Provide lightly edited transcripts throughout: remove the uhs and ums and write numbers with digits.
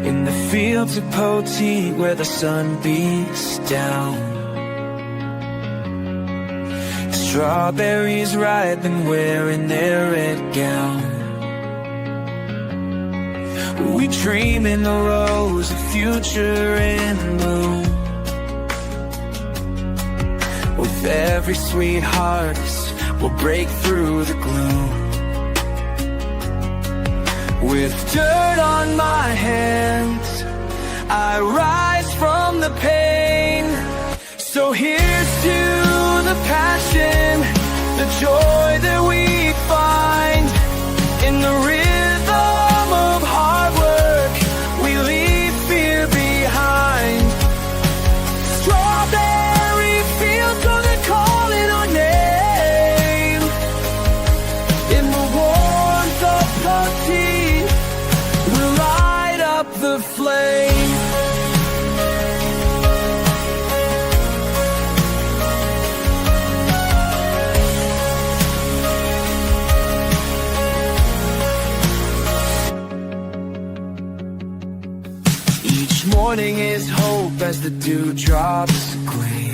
in the fields of Poteet where the sun beats down. Strawberries ripe and wearing their red gown. We dream in the rose of future in bloom. With every sweet harvest, we'll break through the gloom. With dirt on my hands, I rise from the pain. So here's to the passion, the joy that we find. In the rhythm of hard work, we leave fear behind. Strawberry fields are the calling our name. In the warmth of Poteet, we'll light up the flame. Each morning is hope as the dewdrops gleam.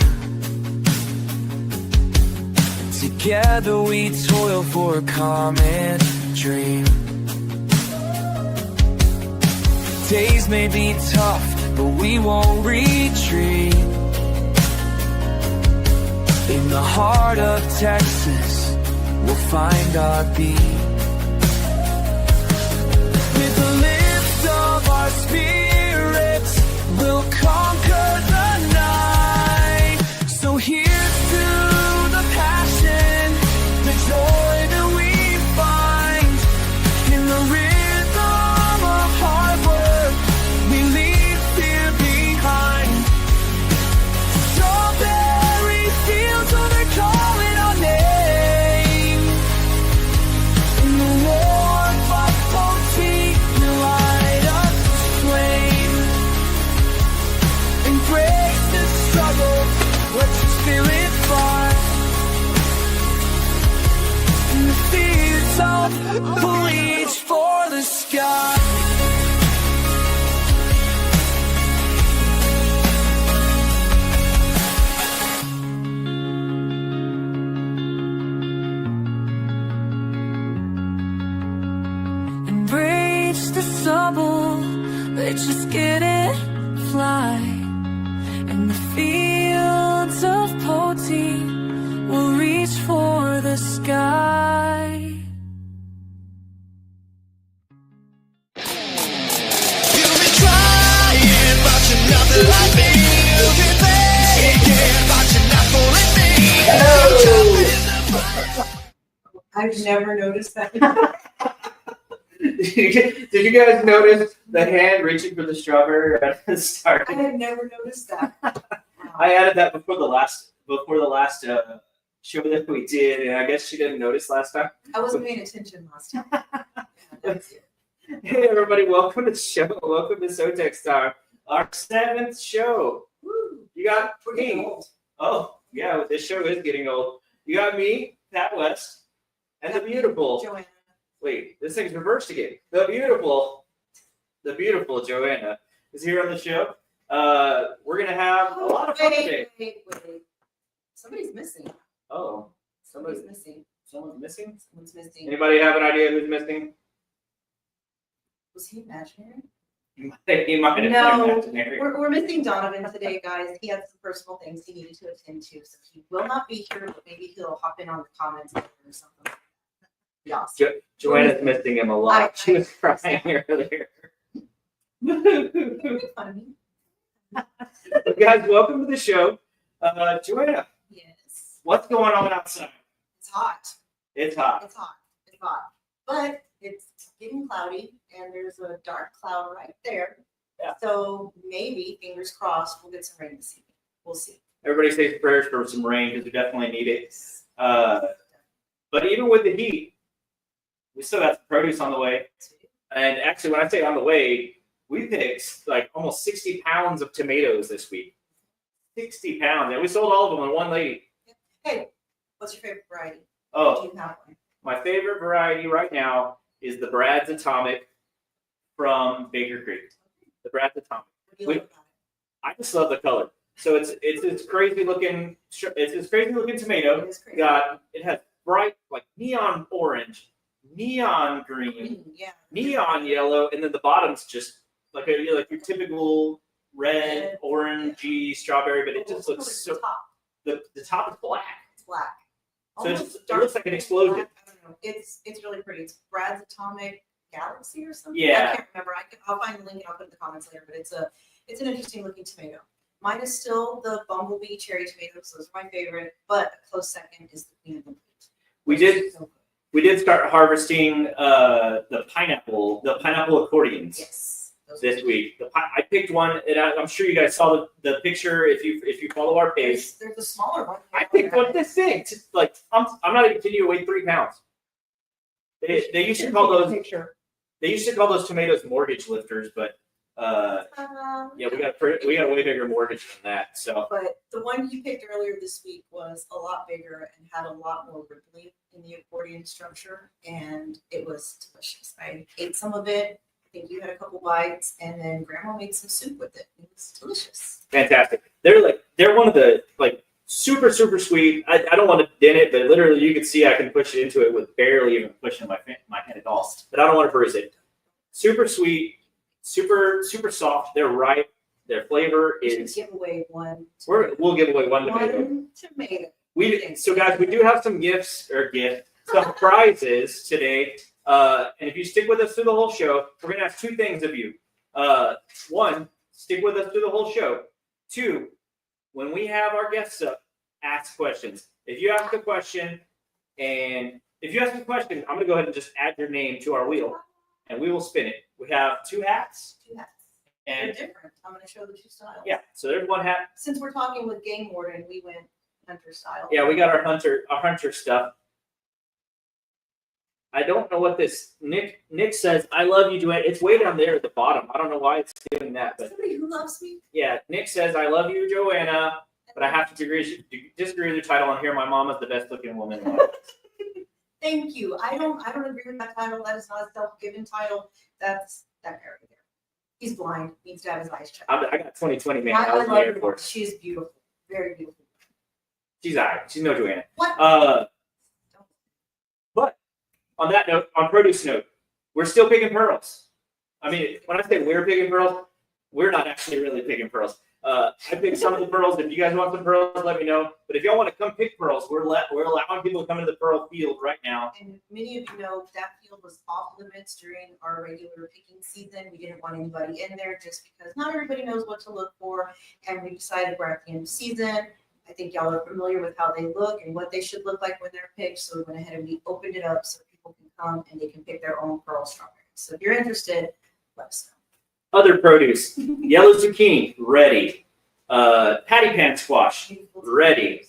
Together we toil for a common dream. Days may be tough, but we won't retreat. In the heart of Texas, we'll find our beat. With the lift of our spirits, we'll conquer the night. So here's to the passion, the joy that we find. In the rhythm of hard work, we leave fear behind. Strawberry fields are the calling our name. In the warmth of Poteet, we light up the flame. Embrace the struggle, let your spirit fly. In the fields of reach for the sky. Embrace the stubble, let's just get it fly. In the fields of Poteet, we'll reach for the sky. You've been trying, but you're nothing like me. You've been begging, but you're not fooling me. I've never noticed that. Did you guys notice the hand reaching for the strawberry right at the start? I have never noticed that. I added that before the last show that we did, and I guess she didn't notice last time. I wasn't paying attention last time. Hey everybody, welcome to the show. Welcome to SoTex Time, our 7th show. Woo. You got We're getting me. old. Oh yeah, this show is getting old. You got me, Pat West, and the beautiful. Joanna. Wait, this thing's reversed again. The beautiful Joanna is here on the show. We're gonna have a lot of fun today. Wait. Somebody's missing. Oh, Somebody's missing. someone's missing? Someone's missing. Anybody have an idea who's missing? Was he imaginary? He might have been No, imaginary. we're missing Donovan today, guys. He had some personal things he needed to attend to, so he will not be here, but maybe he'll hop in on the comments or something. Yeah. Joanna's missing him a lot. She was crying earlier. Guys, welcome to the show. Joanna, Yes. what's going on outside? It's hot. It's hot. It's hot. It's hot. But it's getting cloudy, and there's a dark cloud right there. Yeah. So maybe, fingers crossed, we'll get some rain this evening. We'll see. Everybody say prayers for some rain because we definitely need it. But even with the heat, we still got some produce on the way. And actually, when I say on the way, we picked like almost 60 pounds of tomatoes this week. 60 pounds. And we sold all of them on one lady. Hey, what's your favorite variety? Oh, Do you have one? my favorite variety right now is the Brad's Atomic from Baker Creek. The Brad's Atomic. What do you like about I just love the color. So it's this crazy looking tomato. it? It is crazy. It has bright like neon orange, neon green, Yeah. neon yellow, and then the bottom's just like your typical red, orangey, strawberry, but it just looks so. The top is black. It's black. So it Almost looks like an explosion. black. I don't know. It's really pretty. It's Brad's Atomic Galaxy or something. Yeah. I can't remember. I'll find the link and I'll put it in the comments later. But it's an interesting looking tomato. Mine is still the Bumblebee cherry tomatoes. Those are my favorite. But a close second is the Queen of the Wheat. We did start harvesting the pineapple accordions. Yes. This week. I picked one, and I'm sure you guys saw the picture if you follow our page. There's a smaller one. I picked one this big. Like I'm not even kidding you. It weighed 3 pounds. They used to call those tomatoes mortgage lifters, but yeah, we got a way bigger mortgage than that. So. But the one you picked earlier this week was a lot bigger and had a lot more rippling in the accordion structure, and it was delicious. I ate some of it. I think you had a couple bites, and then Grandma made some soup with it. It was delicious. Fantastic. They're one of the super sweet. I don't want to dent it, but literally you can see I can push it into it with barely even pushing my hand at all. But I don't want to bruise it. Super sweet, super soft. They're ripe. Their flavor is. Give away one. We'll give away one tomato. So guys, we do have some some prizes today. And if you stick with us through the whole show, we're going to ask 2 things of you. 1, stick with us through the whole show. 2, when we have our guests up, ask questions. If you ask a question, I'm going to go ahead and just add your name to our wheel, and we will spin it. We have 2 hats. 2 hats. And they're different. I'm going to show the 2 styles. Yeah, so there's 1 hat. Since we're talking with Game Warden, we went hunter style. Yeah, we got our hunter stuff. I don't know what this Nick says. I love you, Joanna. It's way down there at the bottom. I don't know why it's doing that, but Somebody who loves me. yeah, Nick says I love you, Joanna, but I have to disagree with the title on here. My mom is the best looking woman. Thank you. I don't agree with that title. That is not a self-given title. That's that guy right there. He's blind. Needs to have his eyes checked. I got 2020 man. I I was in the love Air her. Force. She's beautiful. Very beautiful. She's all right. She's no Joanna. What? But on that note, on produce note, we're still picking pearls. I mean, when I say we're picking pearls, we're not actually really picking pearls. I picked some of the pearls. If you guys want some pearls, let me know. But if y'all want to come pick pearls, we're allowing people to come into the pearl field right now. And many of you know that field was off limits during our regular picking season. We didn't want anybody in there just because not everybody knows what to look for. And we decided we're at the end of season. I think y'all are familiar with how they look and what they should look like when they're picked. So we went ahead and we opened it up so people can come and they can pick their own pearl strawberries. So if you're interested, let us know. Other produce, yellow zucchini, ready. Patty pan squash, ready.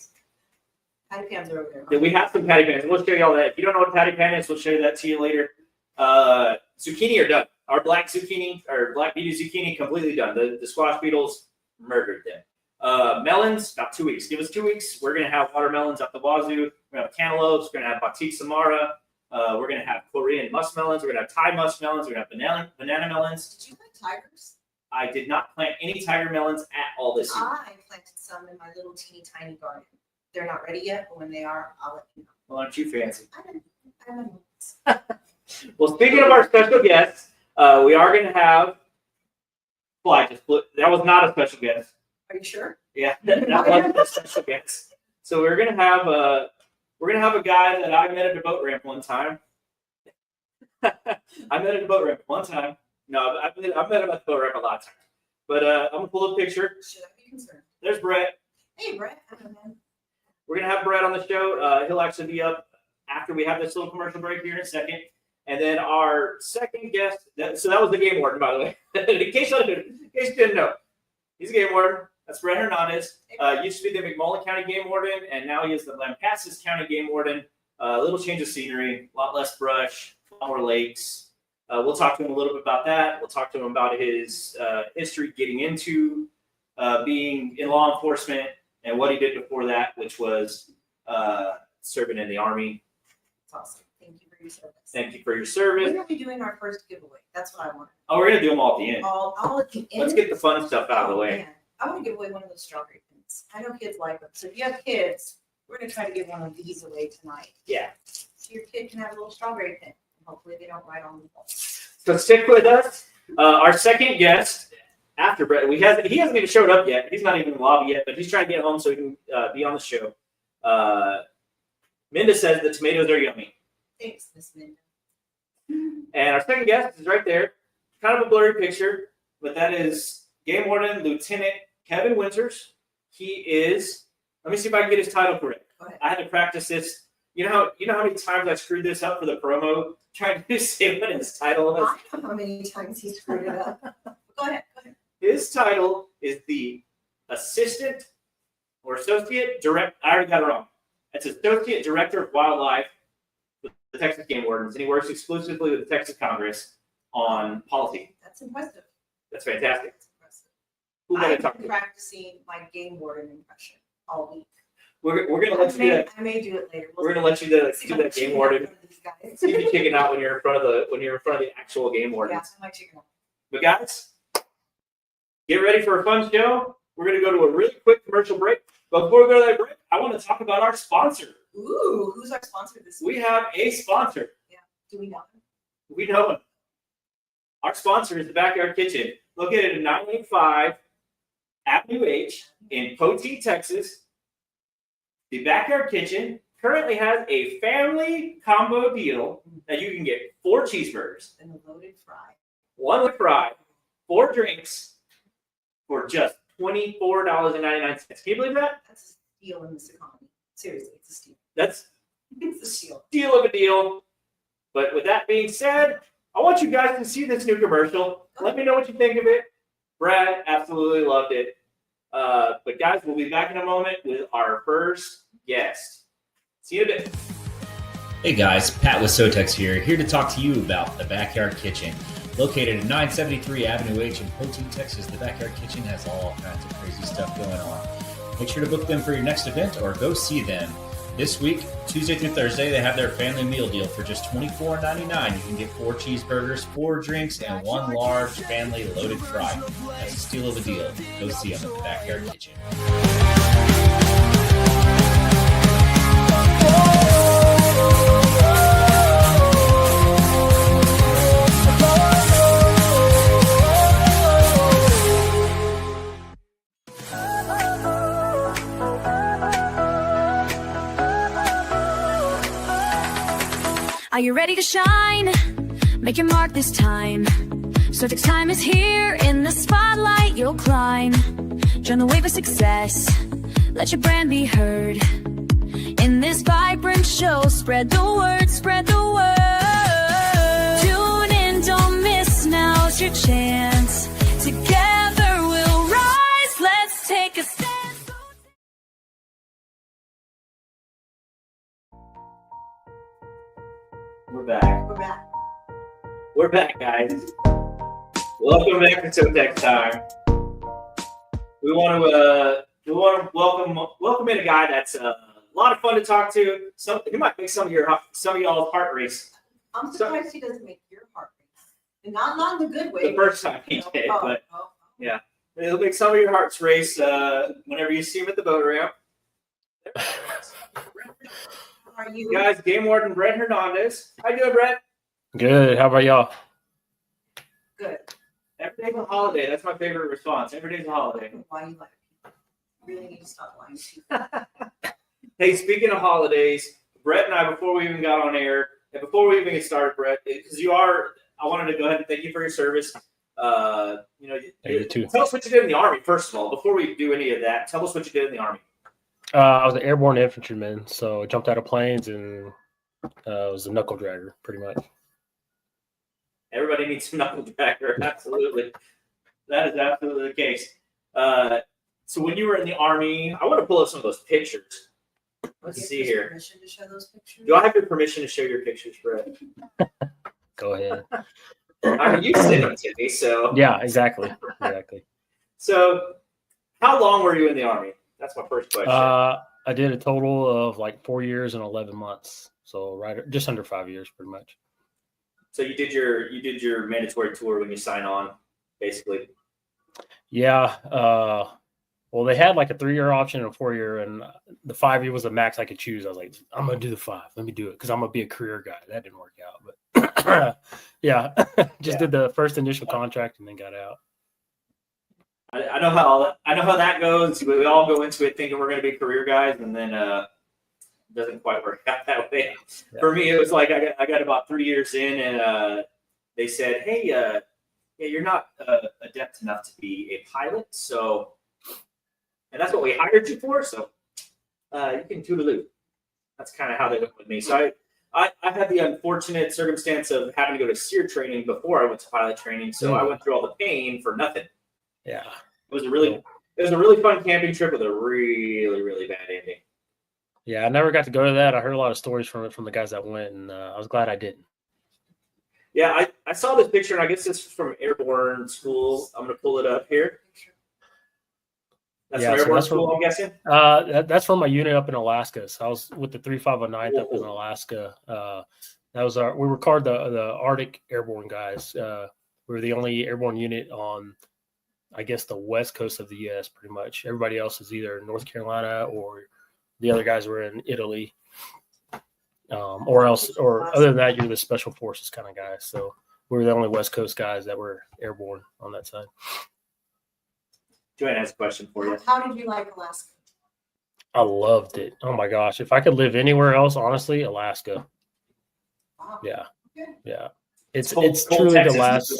Patty pans are over there. Then we have some patty pans. We'll show you all that. If you don't know what patty pan is, we'll show you that to you later. Zucchini are done. Our black zucchini, or black beetle zucchini, completely done. The squash beetles murdered them. Melons, about 2 weeks. Give us 2 weeks. We're going to have watermelons out the wazoo. We're going to have cantaloupes. We're going to have batik samara. We're going to have Korean muskmelons. We're going to have Thai muskmelons. We're going to have banana melons. Did you plant tigers? I did not plant any tiger melons at all this year. I planted some in my little teeny tiny garden. They're not ready yet, but when they are, I'll let you know. Well, aren't you fancy? I don't know. Well, speaking of our special guests, we are going to have. Well, that was not a special guest. Are you sure? Yeah, that wasn't a special guest. So we're gonna have a guy that I met at a boat ramp one time. I met at a boat ramp one time. No, I've met him at the boat ramp a lot of times. But I'm gonna pull up a picture. Should I be concerned? There's Brett. Hey, Brett. Hello, man. We're gonna have Brett on the show. He'll actually be up after we have this little commercial break here in a second. And then our second guest. So that was the game warden, by the way. in case you didn't know, he's a game warden. That's Brett Hernandez. Used to be the McMullen County Game Warden, and now he is the Lampasas County Game Warden. A little change of scenery, a lot less brush, a lot more lakes. We'll talk to him a little bit about that. We'll talk to him about his history getting into being in law enforcement and what he did before that, which was serving in the Army. It's awesome. Thank you for your service. Thank you for your service. When are we doing our first giveaway? That's what I want. Oh, we're gonna do them all at the end. All at the end. Let's get the fun stuff out of the Oh, way. man. I want to give away one of those strawberry pins. I know kids like them. So if you have kids, we're gonna try to give one of these away tonight. Yeah. So your kid can have a little strawberry pin. Hopefully they don't write on the wall. So stick with us. Our second guest after Brett, he hasn't even showed up yet. He's not even in the lobby yet, but he's trying to get home so he can be on the show. Minda says the tomatoes are yummy. Thanks, Miss Minda. And our second guest is right there. Kind of a blurry picture, but that is Game Warden Lieutenant Kevin Winters. He is, let me see if I can get his title correct. Go ahead. I had to practice this. You know how many times I screwed this up for the promo, trying to say what his title is? I don't know how many times he screwed it up. Go ahead. His title is the Assistant or Associate Director. I already got it wrong. It's Associate Director of Wildlife with the Texas Game Wardens, and he works exclusively with the Texas Congress on policy. That's impressive. That's fantastic. That's impressive. Who got to I've talk been to? practicing my game warden impression all week. We're gonna let you do that. I may do it later. We're gonna let you do that game warden. Guys. See if you chicken out when you're in front of the actual game Yeah, wardens. I might chicken out. But guys, get ready for a fun show. We're gonna go to a really quick commercial break. But before we go to that break, I want to talk about our sponsor. Ooh, who's our sponsor this week? We have a sponsor. Do we know him? We know him. Our sponsor is the Backyard Kitchen, located at 985 Avenue H in Poteet, Texas. The Backyard Kitchen currently has a family combo deal that you can get 4 cheeseburgers, And the loaded fry. 1 with fry, 4 drinks for just $24.99. Can you believe that? That's a steal in this economy. Seriously, it's a steal. That's It's a steal. a deal of a deal. But with that being said, I want you guys to see this new commercial. Let me know what you think of it. Brad absolutely loved it. But guys, we'll be back in a moment with our first guest. See you in a bit. Hey guys, Pat with SoTex here to talk to you about the Backyard Kitchen. Located at 973 Avenue H in Poteet, Texas, the Backyard Kitchen has all kinds of crazy stuff going on. Make sure to book them for your next event or go see them. This week, Tuesday through Thursday, they have their family meal deal for just $24.99. You can get 4 cheeseburgers, 4 drinks, and 1 large family loaded fry. That's a steal of a deal. Go see them at the Backyard Kitchen. Are you ready to shine? Make your mark this time. SoTex time is here. In the spotlight you'll climb. Join the wave of success. Let your brand be heard. In this vibrant show, spread the word, spread the word. Tune in, don't miss, now's your chance. Together we'll rise, let's take a stand. We're back. We're back. We're back, guys. Welcome back to SoTex time. We want to welcome in a guy that's a lot of fun to talk to. He might make some of y'all's heart race. I'm surprised he doesn't make your heart race. And not in the good way. The first time he did, Oh, but oh. yeah, it'll make some of your hearts race whenever you see him at the boat ramp. How are you? Guys, Game Warden Brett Hernandez. How you doing, Brett? Good. How about y'all? Good. Every day's a holiday. That's my favorite response. Every day's a holiday. Why you like people? You really need to stop lying to people. Hey, speaking of holidays, Brett and I, before we even got on air, and before we even get started, Brett, because I wanted to go ahead and thank you for your service. You too. Tell us what you did in the Army, first of all. Before we do any of that, tell us what you did in the Army. I was an airborne infantryman, so I jumped out of planes and was a knuckle dragger, pretty much. Everybody needs a knuckle dragger. Absolutely. That is absolutely the case. So when you were in the Army, I want to pull up some of those pictures. Let's Give see us here. Permission to show those pictures? Do I have your permission to show your pictures, Brett? Go ahead. I mean, you sent them to me, so. Yeah, exactly. So, how long were you in the Army? That's my first question. I did a total of like 4 years and 11 months. So just under 5 years, pretty much. So you did your mandatory tour when you sign on, basically. Yeah. Well, they had like a 3-year option and a 4-year, and the 5-year was the max I could choose. I was like, I'm gonna do the 5. Let me do it because I'm gonna be a career guy. That didn't work out, but yeah, did the first initial contract and then got out. I know how that goes. We all go into it thinking we're going to be career guys, and then it doesn't quite work out that way. Yeah. For me, it was like I got about 3 years in, and they said, "Hey, yeah, you're not adept enough to be a pilot, so, and that's what we hired you for. So you can toodaloo." That's kind of how they went with me. So I had the unfortunate circumstance of having to go to SEER training before I went to pilot training, so I went through all the pain for nothing. Yeah, it was a really fun camping trip with a really, really bad ending. Yeah, I never got to go to that. I heard a lot of stories from the guys that went, and I was glad I didn't. Yeah, I saw this picture, and I guess this is from Airborne School. I'm going to pull it up here. That's from Airborne School, I'm guessing? That's from my unit up in Alaska. So I was with the 3509th up in Alaska. We were called the Arctic Airborne guys. We were the only airborne unit on, I guess, the west coast of the U.S. pretty much. Everybody else is either North Carolina or the other guys were in Italy. Or other than that, you're the special forces kind of guys. So we were the only West Coast guys that were airborne on that side. Joanne has a question for you. How did you like Alaska? I loved it. Oh my gosh. If I could live anywhere else, honestly, Alaska. Wow. Yeah. Okay. Yeah. It's Cold truly Texas the last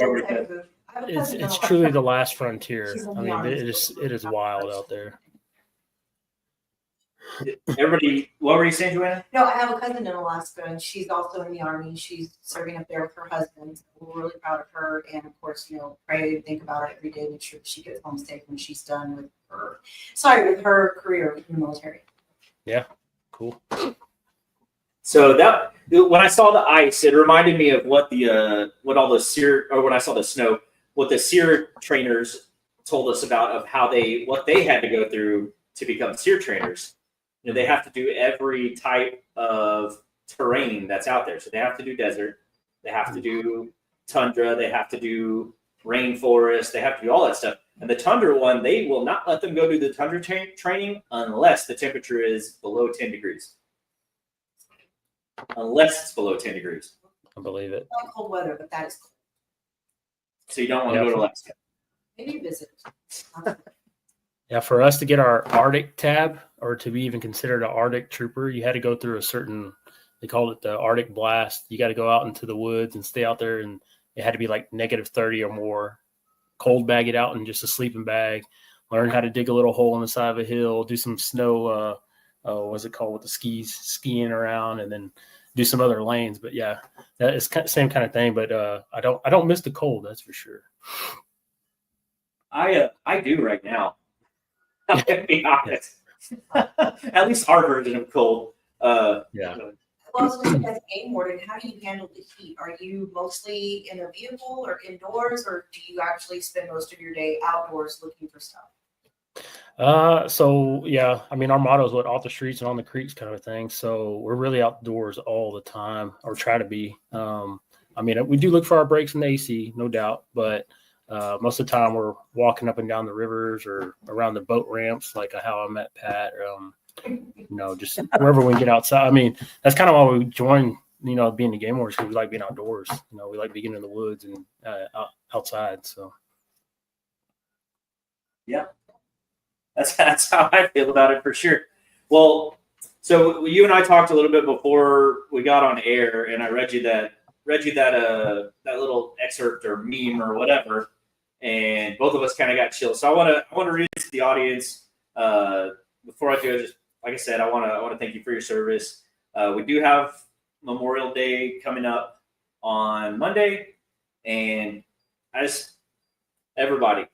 It's truly the last frontier. She's in I the mean, Army. it is wild out there. Everybody, what were you saying, Joanna? No, I have a cousin in Alaska, and she's also in the Army. She's serving up there with her husband. We're really proud of her, and of course, pray and think about it every day. Make sure she gets home safe when she's done with her career in the military. Yeah, cool. So that when I saw the ice, it reminded me of what all the SEER, or when I saw the snow, what the SEER trainers told us about of what they had to go through to become SEER trainers. They have to do every type of terrain that's out there. So they have to do desert, they have to do tundra, they have to do rainforest, they have to do all that stuff. And the tundra one, they will not let them go do the tundra training unless the temperature is below 10 degrees. Unless it's below 10 degrees. I believe it. Not cold weather, but that is cold. So you don't want to go to Alaska. Maybe visit. Yeah, for us to get our Arctic tab or to be even considered an Arctic trooper, you had to go through they called it the Arctic blast. You got to go out into the woods and stay out there, and it had to be like -30 or more. Cold bag it out in just a sleeping bag. Learn how to dig a little hole in the side of a hill, do some snow, what's it called with the skis, skiing around, and then do some other lanes. But yeah, that is same kind of thing. But I don't miss the cold, that's for sure. I do right now. I'm gonna be honest. At least our version of cold. Yeah. Well, as a game warden, how do you handle the heat? Are you mostly in a vehicle or indoors, or do you actually spend most of your day outdoors looking for stuff? So yeah, I mean, our motto is off the streets and on the creeks kind of thing. So we're really outdoors all the time, or try to be. I mean, we do look for our breaks in the AC, no doubt, but most of the time we're walking up and down the rivers or around the boat ramps, like how I met Pat. Just wherever we can get outside. I mean, that's kind of why we joined, being the game wardens, because we like being outdoors. We like being in the woods and outside. So yeah, that's how I feel about it for sure. Well, so you and I talked a little bit before we got on air, and I read you that little excerpt or meme or whatever, and both of us kind of got chills. So I want to read it to the audience before I do it. Just like I said, I want to thank you for your service. We do have Memorial Day coming up on Monday, and everybody,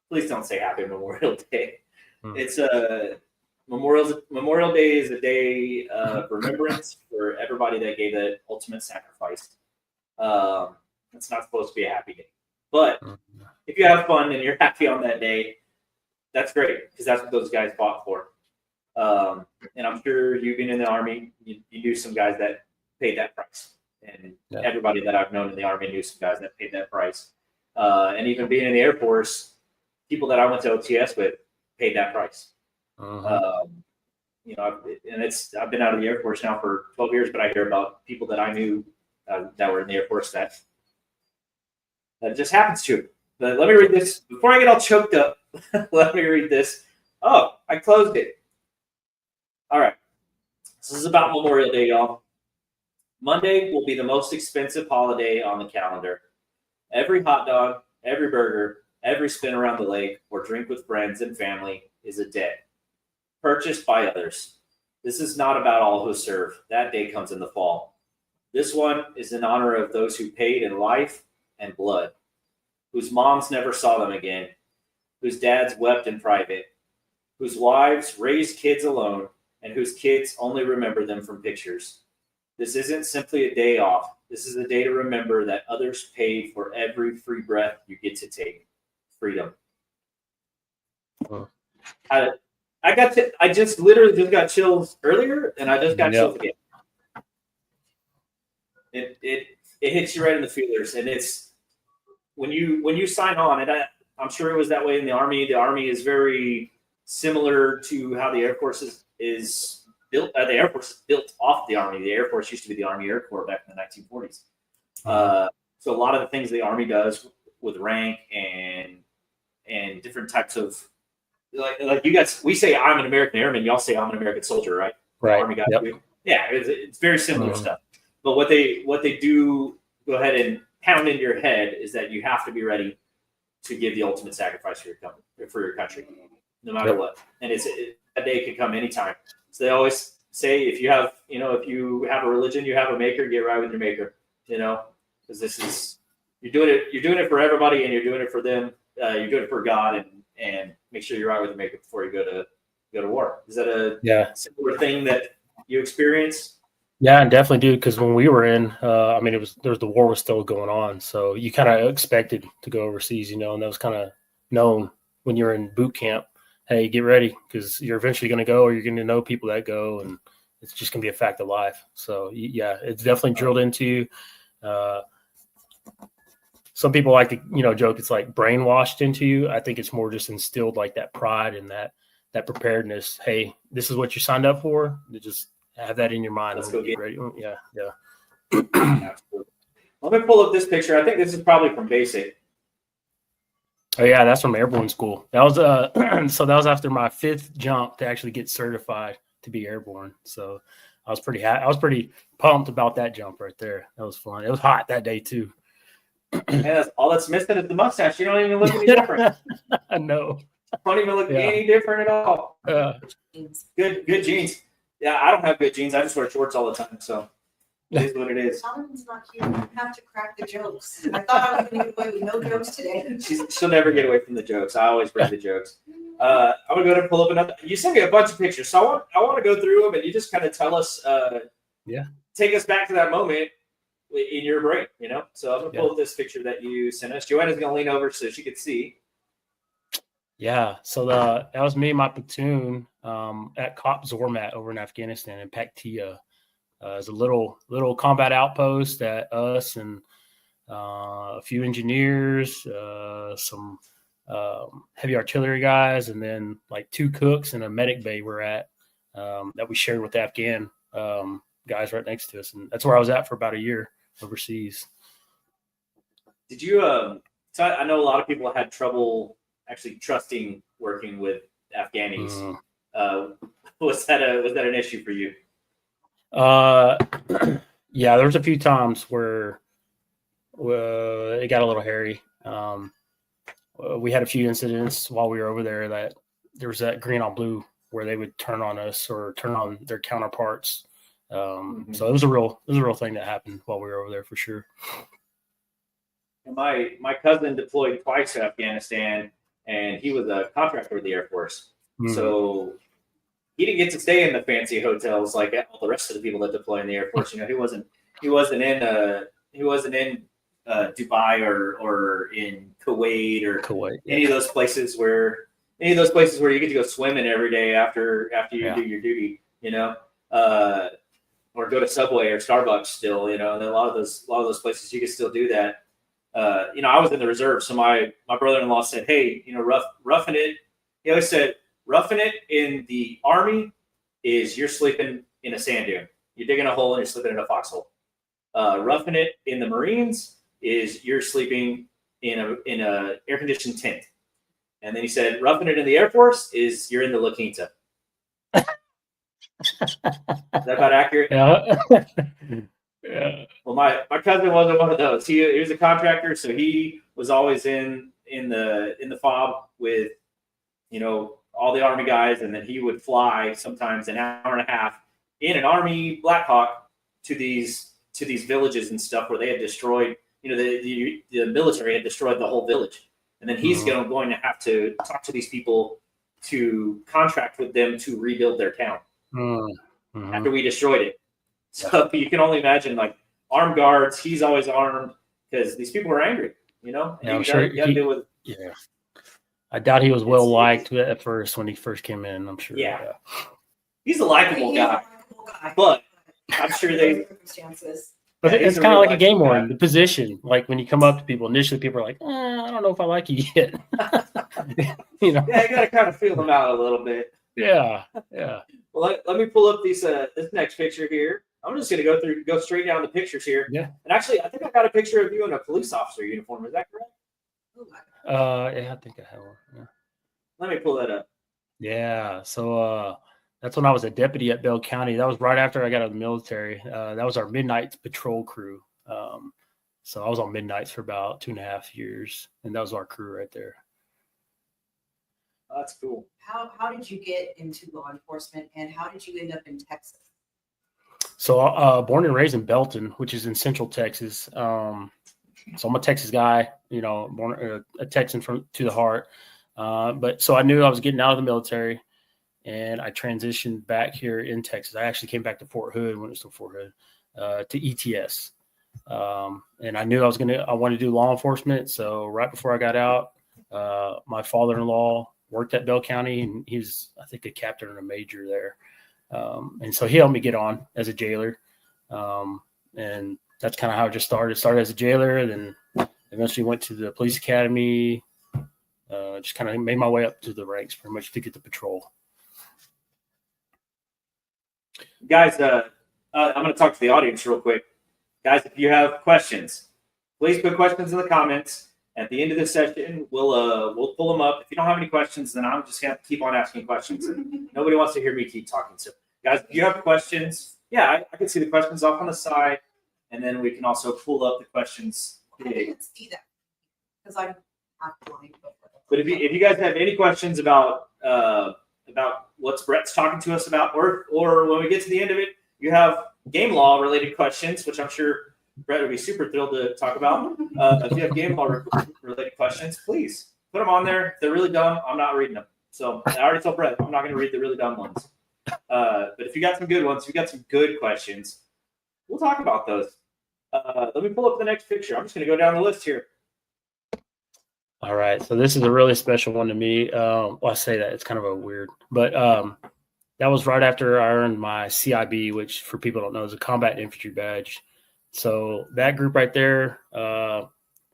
please don't say Happy Memorial Day. It's Memorial Day is a day of remembrance for everybody that gave that ultimate sacrifice. It's not supposed to be a happy day, but if you have fun and you're happy on that day, that's great, because that's what those guys fought for. And I'm sure you've been in the Army, you knew some guys that paid that price. And everybody that I've known in the Army knew some guys that paid that price. And even being in the Air Force, people that I went to OTS with paid that price. You know, I've been out of the Air Force now for 12 years, but I hear about people that I knew that were in the Air Force that just happens to. But let me read this before I get all choked up. Let me read this. Oh, I closed it. All right. This is about Memorial Day, y'all. Monday will be the most expensive holiday on the calendar. Every hot dog, every burger, every spin around the lake, or drink with friends and family is a debt purchased by others. This is not about all who serve. That day comes in the fall. This one is in honor of those who paid in life and blood, whose moms never saw them again, whose dads wept in private, whose wives raised kids alone, and whose kids only remember them from pictures. This isn't simply a day off. This is a day to remember that others paid for every free breath you get to take. Freedom. I just literally just got chills earlier, and I just got chills again. It hits you right in the feelers, and it's when you sign on, and I'm sure it was that way in the Army. The Army is very similar to how the Air Force is built. The Air Force is built off the Army. The Air Force used to be the Army Air Corps back in the 1940s. So a lot of the things the Army does with rank and different types of like you guys, we say I'm an American airman, y'all say I'm an American soldier, right? Right. Army guys do. Yeah, it's very similar stuff. But what they do go ahead and pound in your head is that you have to be ready to give the ultimate sacrifice for your country, no matter what. And that day can come anytime. So they always say if you have a religion, you have a maker, get right with your maker. You know, because this is you're doing it for everybody, and you're doing it for them. You're doing it for God, and make sthere you're right with the maker before you go to war. Is that a similar thing that you experience? Yeah, I definitely do. Because when we were in, the war was still going on, so you kind of expected to go overseas, and that was kind of known when you're in boot camp. Hey, get ready because you're eventually going to go, or you're going to know people that go, and it's just going to be a fact of life. So yeah, it's definitely drilled into you. Some people like to, joke it's like brainwashed into you. I think it's more just instilled like that pride and that preparedness. Hey, this is what you signed up for. You just have that in your mind. Let's go get ready. Yeah. Absolutely. Let me pull up this picture. I think this is probably from basic. Oh yeah, that's from airborne school. That was so that was after my 5th jump to actually get certified to be airborne. So I was pretty pumped about that jump right there. That was fun. It was hot that day too. And all that's missing is the mustache. You don't even look any different. I know. Don't even look any different at all. Good genes. Yeah, I don't have good genes. I just wear shorts all the time. So it is what it is. Solomon's not here. You have to crack the jokes. I thought I was going to get away with no jokes today. She'll never get away from the jokes. I always bring the jokes. I'm gonna go ahead and pull up another. You sent me a bunch of pictures, so I want to go through them, and you just kind of tell us. Take us back to that moment in your brain, So I'm gonna pull up this picture that you sent us. Joanna's gonna lean over so she can see. Yeah, so that was me and my platoon at Cop Zormat over in Afghanistan in Paktia. It's a little combat outpost that us and a few engineers, some heavy artillery guys, and then like 2 cooks and a medic bay we're at that we shared with the Afghan guys right next to us. And that's where I was at for about a year overseas. Did you so I know a lot of people had trouble actually trusting working with Afghanis. Was that an issue for you? Yeah, there was a few times where it got a little hairy. We had a few incidents while we were over there that there was that green on blue where they would turn on us or turn on their counterparts. So it was a real thing that happened while we were over there for sure. My cousin deployed twice to Afghanistan, and he was a contractor with the Air Force. So he didn't get to stay in the fancy hotels like all the rest of the people that deploy in the Air Force. He wasn't in Dubai or in Kuwait or any of those places where any of those places where you get to go swimming every day after you do your duty, or go to Subway or Starbucks still, and a lot of those places you can still do that. I was in the reserve, so my brother-in-law said, "Hey, roughing it." He always said, "Roughing it in the Army is you're sleeping in a sand dune. You're digging a hole and you're sleeping in a foxhole. Roughing it in the Marines is you're sleeping in a air-conditioned tent." And then he said, "Roughing it in the Air Force is you're in the La Quinta." Is that about accurate? Yeah. Yeah. Well, my cousin wasn't one of those. He was a contractor, so he was always in the fob with all the Army guys, and then he would fly sometimes an hour and a half in an Army Black Hawk to these villages and stuff where they had destroyed. The military had destroyed the whole village, and then he's going to have to talk to these people to contract with them to rebuild their town after we destroyed it. So you can only imagine, like, armed guards. He's always armed because these people are angry. Yeah, I'm sure. Yeah, I doubt he was well liked at first when he first came in. I'm sure. Yeah. He's a likable guy, but I'm sure circumstances. But it's kind of like a game warden, the position. Like when you come up to people, initially people are like, I don't know if I like you yet. Yeah, you got to kind of feel them out a little bit. Yeah. Well, let me pull up this next picture here. I'm just going to go straight down the pictures here. Yeah. And actually, I think I got a picture of you in a police officer uniform. Is that correct? Yeah, I think I have one. Yeah. Let me pull that up. Yeah. So that's when I was a deputy at Bell County. That was right after I got out of the military. That was our midnight patrol crew. So I was on midnights for about 2.5 years, and that was our crew right there. Oh, that's cool. How did you get into law enforcement, and how did you end up in Texas? So born and raised in Belton, which is in Central Texas. So I'm a Texas guy, born a Texan to the heart. But so I knew I was getting out of the military, and I transitioned back here in Texas. I actually came back to Fort Hood when it was still Fort Hood, to ETS. And I knew I wanted to do law enforcement. So right before I got out, my father-in-law worked at Bell County, and he's, I think, a captain and a major there. And so he helped me get on as a jailer. And that's kind of how it just started. Started as a jailer, then eventually went to the police academy. Just kind of made my way up to the ranks pretty much to get the patrol. Guys, I'm going to talk to the audience real quick. Guys, if you have questions, please put questions in the comments. At the end of this session, we'll pull them up. If you don't have any questions, then I'm just going to keep on asking questions. And nobody wants to hear me keep talking. So, guys, if you have questions, I can see the questions off on the side, and then we can also pull up the questions. I can't see that because I'm half blind. But if you guys have any questions about what Brett's talking to us about, or when we get to the end of it, you have game law related questions, which I'm sure Brett would be super thrilled to talk about. If you have game law related questions, please put them on there. If they're really dumb, I'm not reading them. So I already told Brett I'm not going to read the really dumb ones. But if you got some good ones, if you got some good questions, we'll talk about those. Let me pull up the next picture. I'm just going to go down the list here. All right. So this is a really special one to me. Well, I say that it's kind of a weird, but that was right after I earned my CIB, which for people who don't know is a combat infantry badge. So that group right there,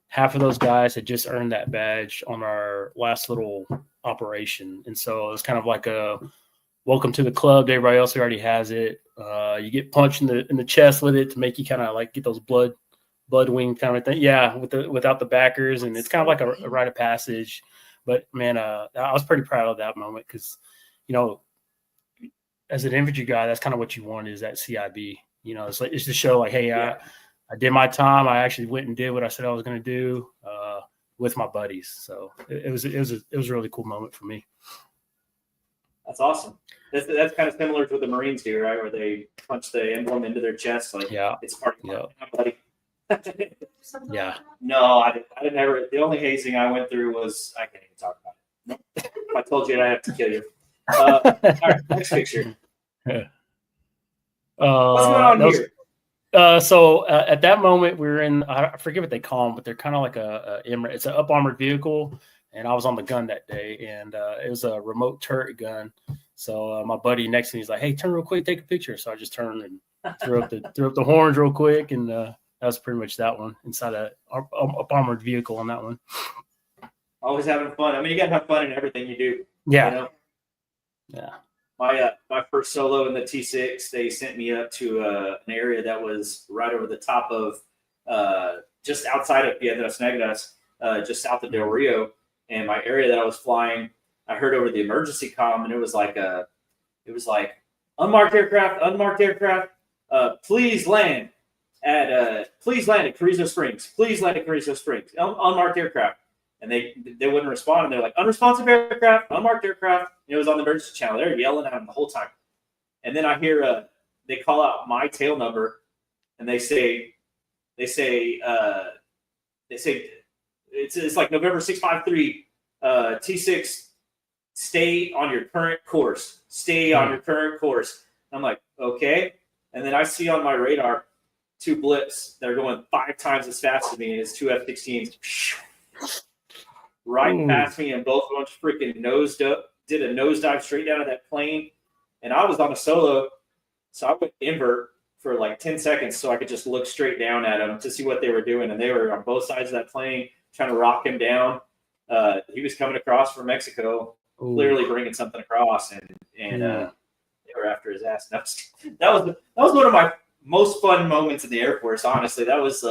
half of those guys had just earned that badge on our last little operation. And so it's kind of like a welcome to the club. Everybody else already has it. You get punched in the chest with it to make you kind of like get those blood wing kind of thing. Yeah, without the backers. And it's kind of like a rite of passage. But man, I was pretty proud of that moment because, as an infantry guy, that's kind of what you want is that CIB. It's to show like, hey, I did my time. I actually went and did what I said I was going to do with my buddies. So it was a really cool moment for me. That's awesome. That's kind of similar to what the Marines do, right? Where they punch the emblem into their chest, like it's part of my buddy. Yeah. No, I didn't ever. The only hazing I went through was I can't even talk about it. If I told you, I'd have to kill you. All right, next picture. What's going on here? So at that moment, we were in, I forget what they call them, but they're kind of like it's an up armored vehicle. and I was on the gun that day, and it was a remote turret gun. So my buddy next to me is like, "Hey, turn real quick, take a picture." So I just turned and threw up the horns real quick, and that was pretty much that one inside a armored vehicle on that one. Always having fun. I mean, you got to have fun in everything you do. Yeah. You know? Yeah. My first solo in the T6, they sent me up to an area that was right over the top of just outside of Piedras Negras, just south of Del Rio. And my area that I was flying, I heard over the emergency comm, and it was like unmarked aircraft, please land at Carrizo Springs. Please land at Carrizo Springs. Unmarked aircraft. And they wouldn't respond. And they're like, unresponsive aircraft, unmarked aircraft. And it was on the emergency channel. They're yelling at them the whole time. And then I hear they call out my tail number, and they say it's like November 653 T6. Stay on your current course. Stay on your current course. I'm like, okay. And then I see on my radar 2 blips that are going 5 times as fast as me, and it's 2 F-16s. Right past me, and both of them freaking did a nosedive straight down to that plane. And I was on a solo, so I went invert for like 10 seconds so I could just look straight down at them to see what they were doing. And they were on both sides of that plane trying to rock him down. He was coming across from Mexico, clearly bringing something across, and they were after his ass. That was one of my most fun moments in the Air Force. Honestly, it was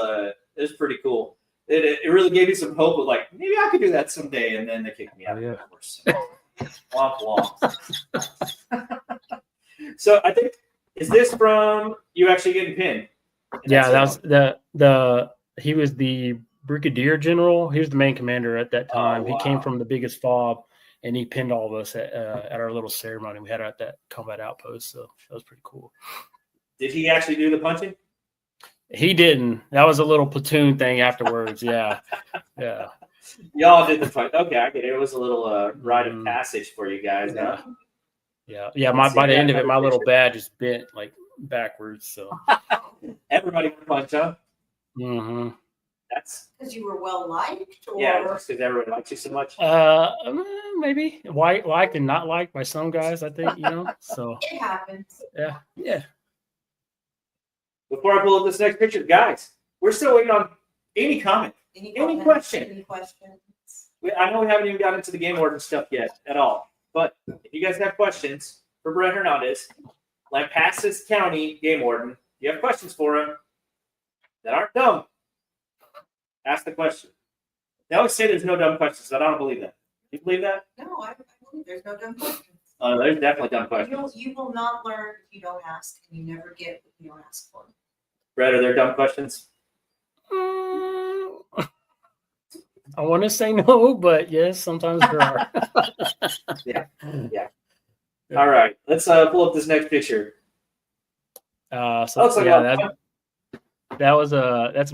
pretty cool. It really gave me some hope of like, maybe I could do that someday. And then they kicked me out of the Air Force. Womp womp. So I think, is this from you actually getting pinned? Yeah, that was he was the brigadier general. He was the main commander at that time. Wow. He came from the biggest fob, and he pinned all of us at our little ceremony we had at that combat outpost. So that was pretty cool. Did he actually do the punching? He didn't. That was a little platoon thing afterwards. Yeah. Y'all did the punch. Okay, I get it. It was a little rite of passage for you guys. Yeah. Yeah. By the end of it, my little badge is bent like backwards. So everybody can punch, huh? Mm-hmm. That's because you were well liked, or just because everyone likes you so much. Maybe liked and not liked by some guys. I think So it happens. Yeah. Before I pull up this next picture, guys, we're still waiting on any comment, any question. Any questions? I know we haven't even gotten into the game order stuff yet at all. But if you guys have questions for Brett Hernandez, Lampasas County Game Warden, if you have questions for him that aren't dumb, ask the question. They always say there's no dumb questions, but I don't believe that. Do you believe that? No, I believe there's no dumb questions. There's definitely dumb questions. You will not learn if you don't ask, and you never get what you don't ask for. Brett, are there dumb questions? I want to say no, but yes, sometimes there are. Yeah. All right, let's pull up this next picture. That's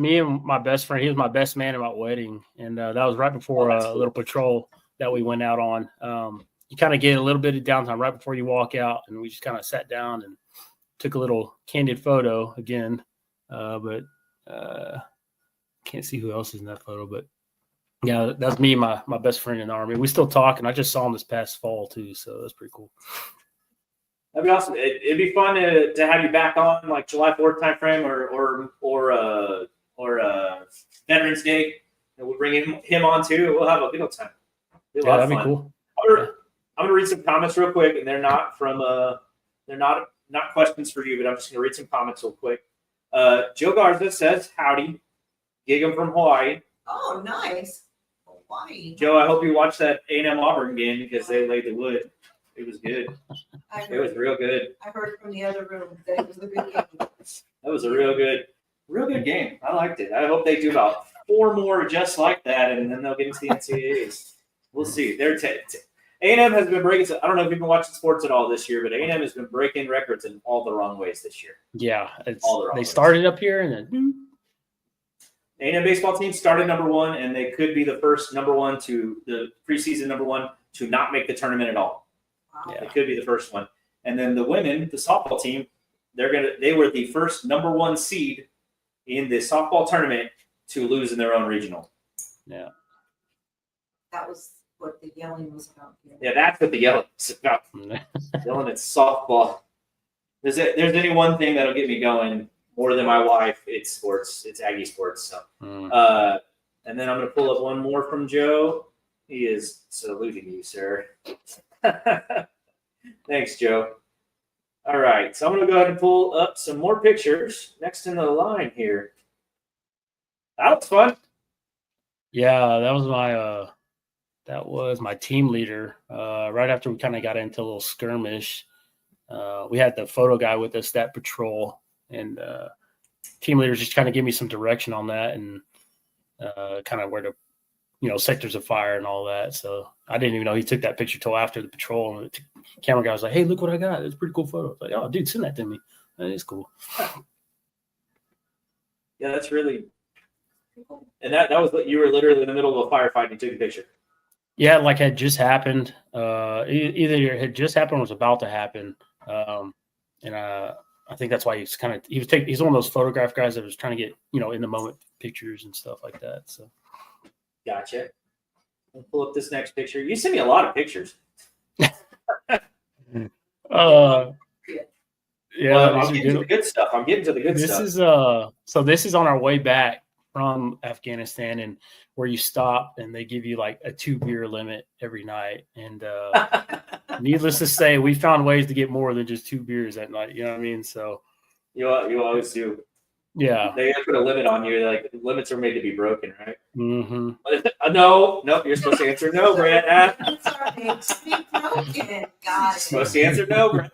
me and my best friend. He was my best man at my wedding, and that was right before a little patrol that we went out on. You kind of get a little bit of downtime right before you walk out, and we just kind of sat down and took a little candid photo again. But can't see who else is in that photo, but yeah, that's me and my best friend in the Army. We still talk, and I just saw him this past fall too, so that's pretty cool. That'd be awesome. It'd be fun to have you back on like July 4th timeframe or Veterans Day. And we'll bring him on too. We'll have a good old time. That'd be cool. I'm gonna read some comments real quick, and they're not from they're not questions for you, but I'm just gonna read some comments real quick. Joe Garza says, "Howdy, Gig'em from Hawaii." Oh, nice. Hawaii. Joe, I hope you watched that A&M Auburn game because they laid the wood. It was good. It was real good. I heard from the other room that it was a good game. That was a real good game. I liked it. I hope they do about 4 more just like that, and then they'll get into the NCAAs. We'll see. A&M has been breaking. I don't know if you've been watching sports at all this year, but A&M has been breaking records in all the wrong ways this year. Yeah, all the wrong they ways. Started up here and then. A&M baseball team started number 1, and they could be the first the preseason number 1 to not make the tournament at all. Wow. Yeah. It could be the first one. And then the women, the softball team, they were the first number 1 seed in the softball tournament to lose in their own regional. Yeah. That was what the yelling was about. Yeah, that's what the yelling is about. Yelling at softball. There's any one thing that'll get me going more than my wife, it's sports. It's Aggie sports. So, and then I'm gonna pull up one more from Joe. He is saluting you, sir. Thanks, Joe. All right, so I'm gonna go ahead and pull up some more pictures next in the line here. That was fun. Yeah, that was my team leader. Right after we kind of got into a little skirmish, we had the photo guy with us, that patrol, and team leaders just kind of give me some direction on that and kind of where to, sectors of fire and all that. So I didn't even know he took that picture till after the patrol. And the camera guy was like, "Hey, look what I got. It's a pretty cool photo." I was like, "Oh, dude, send that to me. That is cool." Yeah, that's really. And that was you were literally in the middle of a firefight and you took a picture. Yeah, like had just happened. Either it had just happened or was about to happen. And I think that's why he's one of those photograph guys that was trying to get, in the moment pictures and stuff like that. So Gotcha. I'll pull up this next picture. You sent me a lot of pictures. yeah, Well, I'm getting to the good stuff. This is on our way back from Afghanistan, and where you stop and they give you like a 2-beer limit every night. And needless to say, we found ways to get more than just 2 beers that night. You know what I mean? So you always do. Yeah. They put a limit on you. Like, limits are made to be broken, right? Mm-hmm. No, you're supposed to answer no, Brent. I'm sorry, to be broken. Got it. Supposed to answer no, Brent.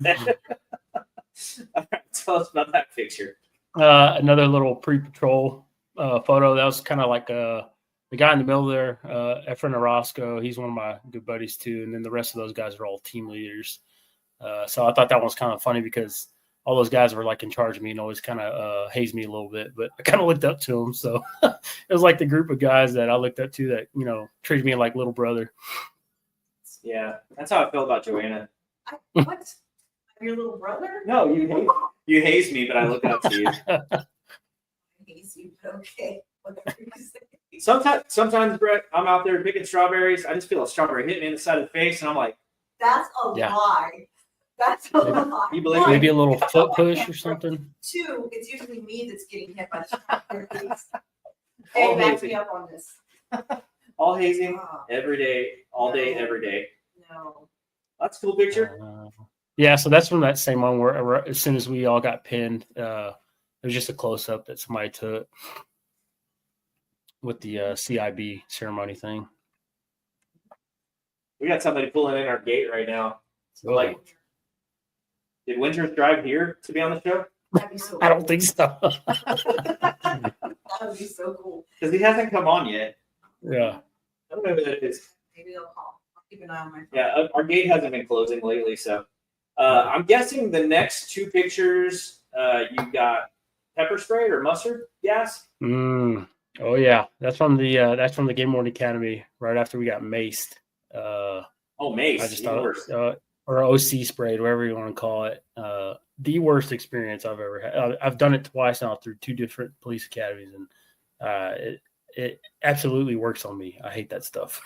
All right, tell us about that picture. Another little pre-patrol photo. That was kind of like the guy in the middle there, Efren Orozco. He's one of my good buddies too. And then the rest of those guys are all team leaders. So I thought that one was kind of funny because all those guys were like in charge of me and always kind of hazed me a little bit, but I kind of looked up to them. So it was like the group of guys that I looked up to that, treated me like little brother. Yeah, that's how I feel about Joanna. What? Your little brother? No, you haze me, but I look up to you. I haze you, but okay. Whatever you say. Sometimes, Brett, I'm out there picking strawberries. I just feel a strawberry hit me in the side of the face, and I'm like, that's a lie. That's a lie. You believe Maybe a little foot push or something. 2, it's usually me that's getting hit by the strawberries. Hey, back me up on this. All hazing every day, all day, every day. No. That's a cool picture. Yeah, so that's from that same one where as soon as we all got pinned, it was just a close up that somebody took with the CIB ceremony thing. We got somebody pulling in our gate right now. So, like, did Winters drive here to be on the show? That'd be so cool. I don't think so. That would be so cool. Because he hasn't come on yet. Yeah. I don't know who that is. Maybe they'll call. I'll keep an eye on my phone. Yeah, our gate hasn't been closing lately, so I'm guessing the next 2 pictures you got pepper spray or mustard gas. Oh yeah, that's from the Game Warden Academy right after we got maced. Mace. I just thought, or OC sprayed, whatever you want to call it. The worst experience I've ever had. I've done it twice now through 2 different police academies, and it absolutely works on me. I hate that stuff.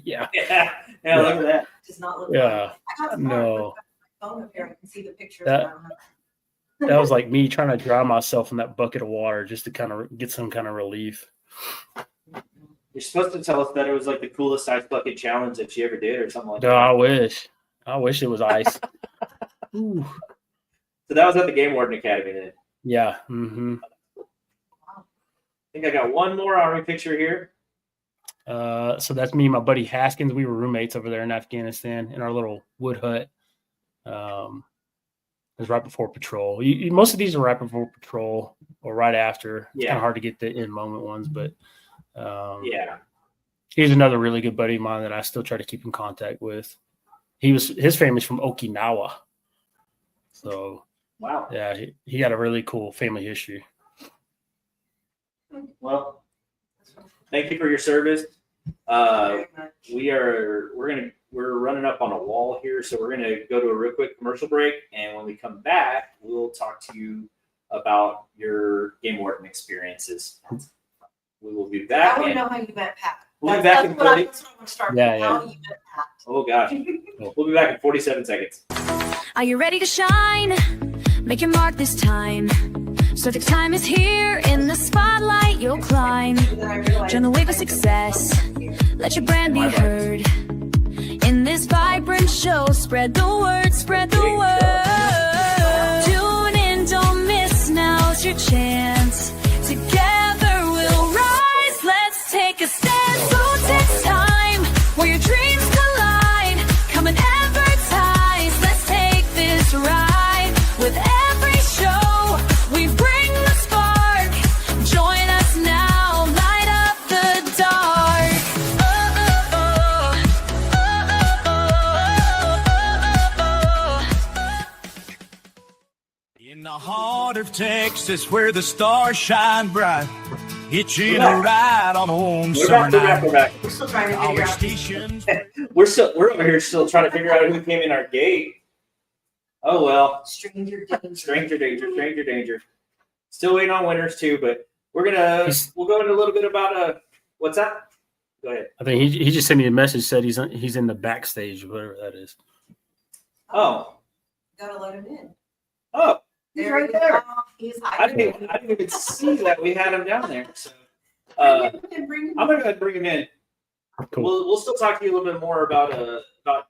Yeah. Look at that. Does not look. Yeah. No. My phone up here. I can see the pictures. That was like me trying to dry myself in that bucket of water just to kind of get some kind of relief. You're supposed to tell us that it was like the coolest ice bucket challenge that you ever did or something like that. I wish it was ice. Ooh. So that was at the Game Warden Academy then? Yeah. Mm-hmm. I think I got one more Army picture here. So that's me and my buddy Haskins. We were roommates over there in Afghanistan in our little wood hut. It was right before patrol. Most of these are right before patrol or right after. It's kind of hard to get the in-moment ones, but he's another really good buddy of mine that I still try to keep in contact with. His family's from Okinawa. So, wow. Yeah, he got a really cool family history. Well, thank you for your service. We're running up on a wall here, so we're gonna go to a real quick commercial break, and when we come back, we'll talk to you about your Game Warden experiences. We will be back. I want to know how you met Pat. We'll be back in 40. That's what I'm gonna start. Yeah, How yeah. you did that. Oh gosh, we'll be back in 47 seconds. Are you ready to shine? Make your mark this time. SoTex time is here. In the spotlight, you'll climb. Then I realized Join the wave of success. Let your brand be heard. In this vibrant show, spread the word, spread the word. Tune in, don't miss, now's your chance. Together we'll rise, let's take a stand. SoTex time, where your dreams collide. Come and advertise, let's take this ride. With every show, we bring the spark. Join us now, light up the dark. In the heart of Texas, where the stars shine bright, get you a ride on a warm summer night. We're back. We're still trying to Our figure out. stations. We're over here still trying to figure out who came in our gate. Oh well. Stranger danger. Stranger danger. Still waiting on winners too, but we'll go into a little bit about what's that? Go ahead. I think he just sent me a message, said he's in the backstage, whatever that is. Oh. Gotta let him in. Oh, he's There right he is. there. Oh, he's I hiding. didn't even see that we had him down there. So Bring him I'm gonna go ahead and bring him in. Cool. We'll still talk to you a little bit more about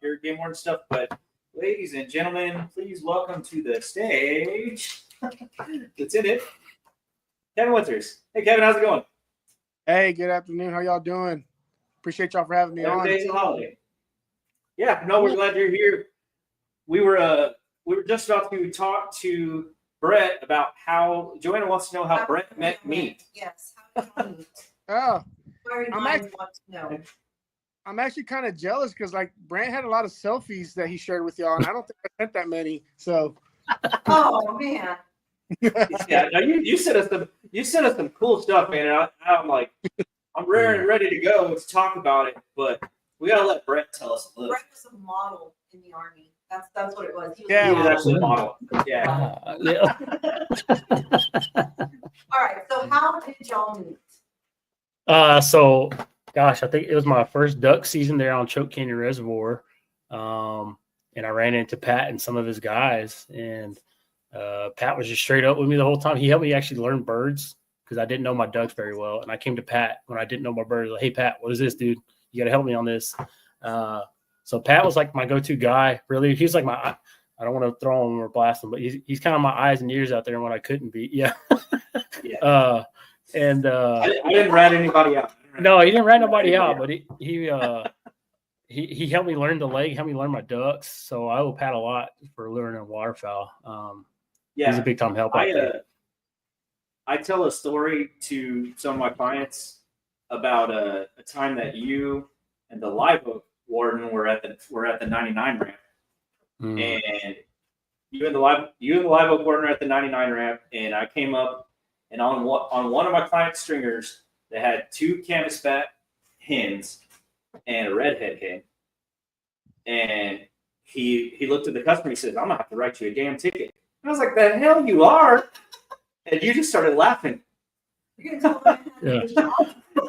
your Game Warden stuff, but ladies and gentlemen, please welcome to the stage. That's it. Kevin Winters. Hey Kevin, how's it going? Hey, good afternoon. How y'all doing? Appreciate y'all for having me Every on. day's a holiday. Yeah, no, we're glad you're here. We were just about to talk to Brett about how Joanna wants to know how Brett met me. Yes. How did you meet? Oh, Very I'm mind act- want to know. I'm actually kind of jealous because like Brant had a lot of selfies that he shared with y'all, and I don't think I sent that many. So Oh man. Yeah, no, you sent us some cool stuff, man. And I'm like, I'm raring and ready to go to talk about it, but we gotta let Brett tell us a little. Brett was a model in the army. That's what it was. He was Yeah. a He was model. actually a model. Yeah. Yeah. All right. So how did y'all meet? So gosh, I think it was my first duck season there on Choke Canyon Reservoir. And I ran into Pat and some of his guys, and Pat was just straight up with me the whole time. He helped me actually learn birds because I didn't know my ducks very well. And I came to Pat when I didn't know my birds. Like, hey, Pat, what is this, dude? You got to help me on this. So Pat was like my go-to guy, really. He was like I don't want to throw him or blast him, but he's kind of my eyes and ears out there when I couldn't be. Yeah. Yeah. I didn't rat anybody out. No, he didn't rat nobody out, but he helped me learn the lake, helped me learn my ducks. So I owe Pat a lot for learning waterfowl. Yeah. He's a big time help out there. I tell a story to some of my clients about a time that you and the live oak warden were at the 99 ramp, and you and the live oak warden were at the 99 ramp, and I came up, and on one of my client's stringers, they had 2 canvasback hens and a redhead hen, and he looked at the customer. He said, "I'm gonna have to write you a damn ticket." And I was like, "The hell you are!" And you just started laughing. You're gonna tell him Yeah.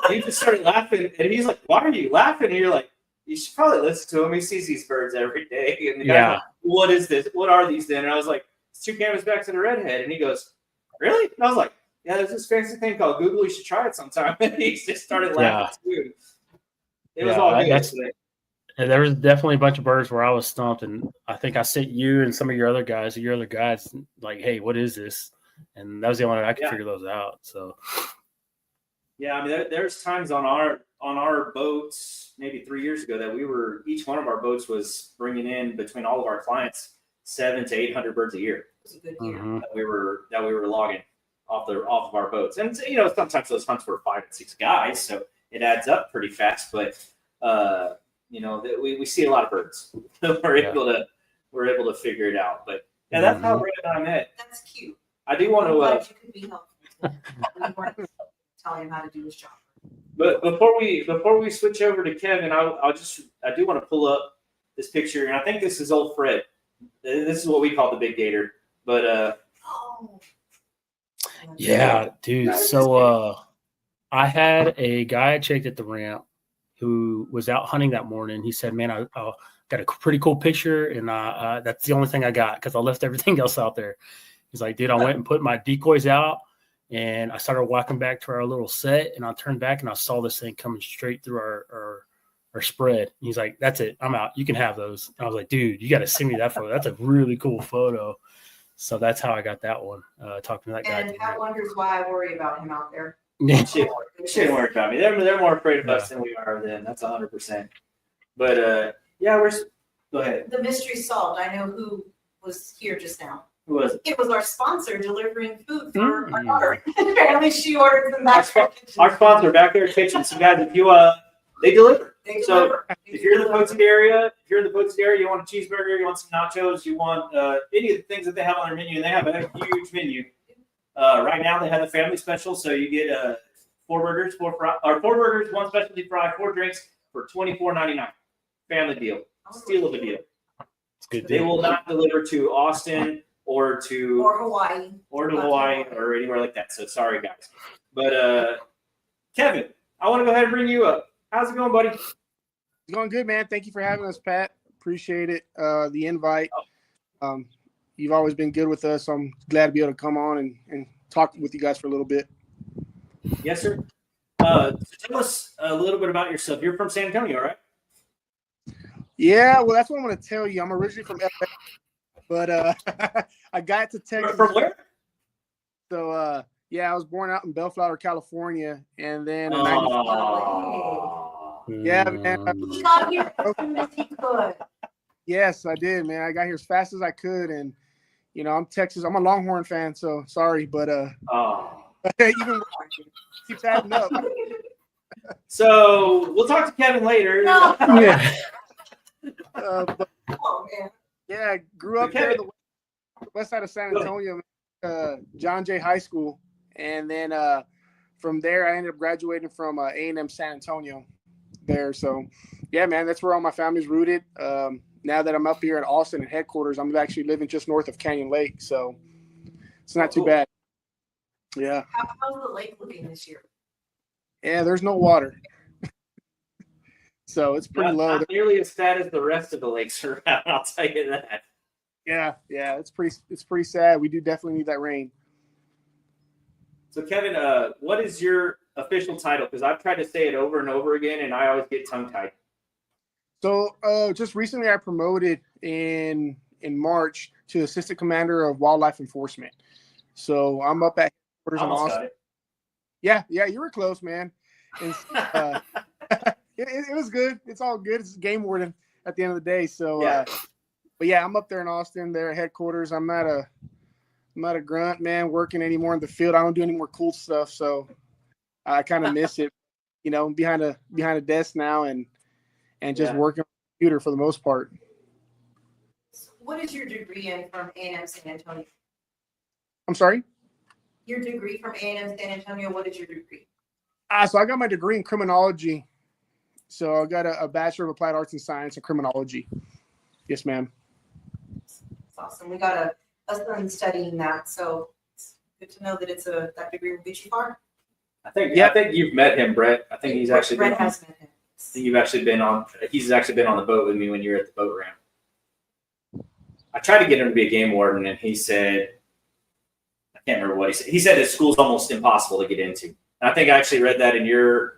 You just started laughing, and he's like, "Why are you laughing?" And you're like, "You should probably listen to him. He sees these birds every day." And the guy's like, "What is this? What are these then?" And I was like, "It's 2 canvasbacks and a redhead." And he goes, "Really?" And I was like, "Yeah, there's this fancy thing called Google. You should try it sometime." And he just started laughing too. It was all good. And there was definitely a bunch of birds where I was stumped, and I think I sent you and some of your other guys, like, "Hey, what is this?" And that was the only way I could figure those out. So, yeah, I mean, there's times on our boats, maybe 3 years ago, that each one of our boats was bringing in between all of our clients 700 to 800 birds a year. It was a good year. That we were logging off of our boats, and sometimes those hunts were 5 and 6 guys, so it adds up pretty fast. But we see a lot of birds. we're able to figure it out. But yeah, that's how Brett and I met. That's cute. I do want I'm glad to. you could be helpful. We weren't telling him how to do his job. But before we switch over to Kevin, I do want to pull up this picture, and I think this is old Fred. This is what we call the big gator. But yeah, dude. So I had a guy I checked at the ramp who was out hunting that morning. He said, man, I got a pretty cool picture, and that's the only thing I got because I left everything else out there. He's like, dude, I went and put my decoys out, and I started walking back to our little set, and I turned back, and I saw this thing coming straight through our spread. And he's like, that's it. I'm out. You can have those. And I was like, dude, you got to send me that photo. That's a really cool photo. So that's how I got that one, talking to that guy. And Pat wonders why I worry about him out there. Shit worry about me. They're more afraid of us than we are of them. That's 100%. But yeah, go ahead. The mystery solved. I know who was here just now. Who was it? It was our sponsor delivering food for our daughter. Apparently, she ordered them back. Our sponsor, Backyard Kitchen. So guys, if you they deliver. If you're in the Poteet area, you want a cheeseburger, you want some nachos, you want any of the things that they have on their menu, and they have a huge menu. Right now, they have a family special, so you get 4 burgers, 1 specialty fry, 4 drinks for $24.99. Family deal, steal of a deal. They will not deliver to Austin or Hawaii or anywhere like that. So sorry, guys. But Kevin, I want to go ahead and bring you up. How's it going, buddy? It's going good, man. Thank you for having us, Pat. Appreciate it. The invite. You've always been good with us. I'm glad to be able to come on and talk with you guys for a little bit. Yes, sir. So tell us a little bit about yourself. You're from San Antonio, right? Yeah, well, that's what I'm going to tell you. I'm originally from LA, but I got to Texas. From where? So, yeah, I was born out in Bellflower, California, and then yeah, man. He got here as soon as he could. Yes, I did, man. I got here as fast as I could, and I'm Texas. I'm a Longhorn fan, so sorry, but even keeps adding up. So we'll talk to Kevin later. No. Yeah. But, Oh, man. yeah, I grew up there, the west side of San Antonio, John Jay High School, and then from there I ended up graduating from A&M San Antonio there. So, yeah, man, that's where all my family's rooted. Now that I'm up here in Austin at headquarters, I'm actually living just north of Canyon Lake, so it's not too bad. Yeah. How's the lake looking this year? Yeah, there's no water. So it's pretty low. Not nearly as sad as the rest of the lakes around, I'll tell you that. Yeah, it's pretty sad. We do definitely need that rain. So Kevin, what is your official title? Because I've tried to say it over and over again, and I always get tongue-tied. So just recently I promoted in March to Assistant Commander of Wildlife Enforcement. So I'm up at headquarters in Austin. Yeah, you were close, man. And, it was good. It's all good. It's game warden at the end of the day. So, but yeah, I'm up there in Austin. They're at headquarters. I'm not a grunt, man, working anymore in the field. I don't do any more cool stuff. So I kind of miss it, behind a desk now and just working on the computer for the most part. What is your degree in from A&M San Antonio? I'm sorry? Your degree from A&M San Antonio, what is your degree? So I got my degree in criminology. So I got a Bachelor of Applied Arts and Science in criminology. Yes, ma'am. That's awesome. We got a son studying that, so it's good to know that that degree will get you far. I think you've met him, Brett. I think he's actually Brett has met him. He's actually been on the boat with me when you were at the boat ramp. I tried to get him to be a game warden, and he said, I can't remember what he said. He said his school's almost impossible to get into. And I think I actually read that in your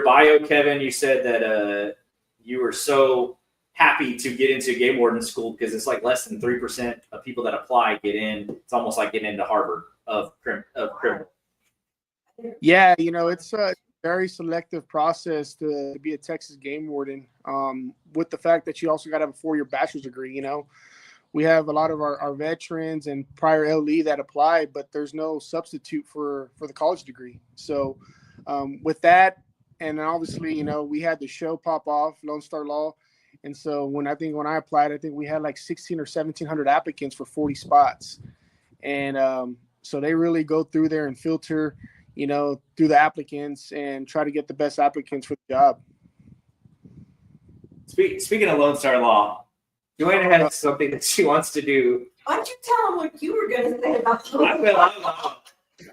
bio, Kevin. You said that you were so happy to get into game warden school because it's like less than 3% of people that apply get in. It's almost like getting into Harvard of criminal. Yeah, it's a very selective process to be a Texas game warden. With the fact that you also got to have a 4-year bachelor's degree. We have a lot of our veterans and prior LE that apply, but there's no substitute for the college degree. So with that, and then obviously, we had the show pop off, Lone Star Law. And so when I applied, I think we had like 1,600 or 1,700 applicants for 40 spots. And so they really go through there and filter, through the applicants and try to get the best applicants for the job. Speaking of Lone Star Law, Joanna has something that she wants to do. Why don't you tell them what you were going to say about I will.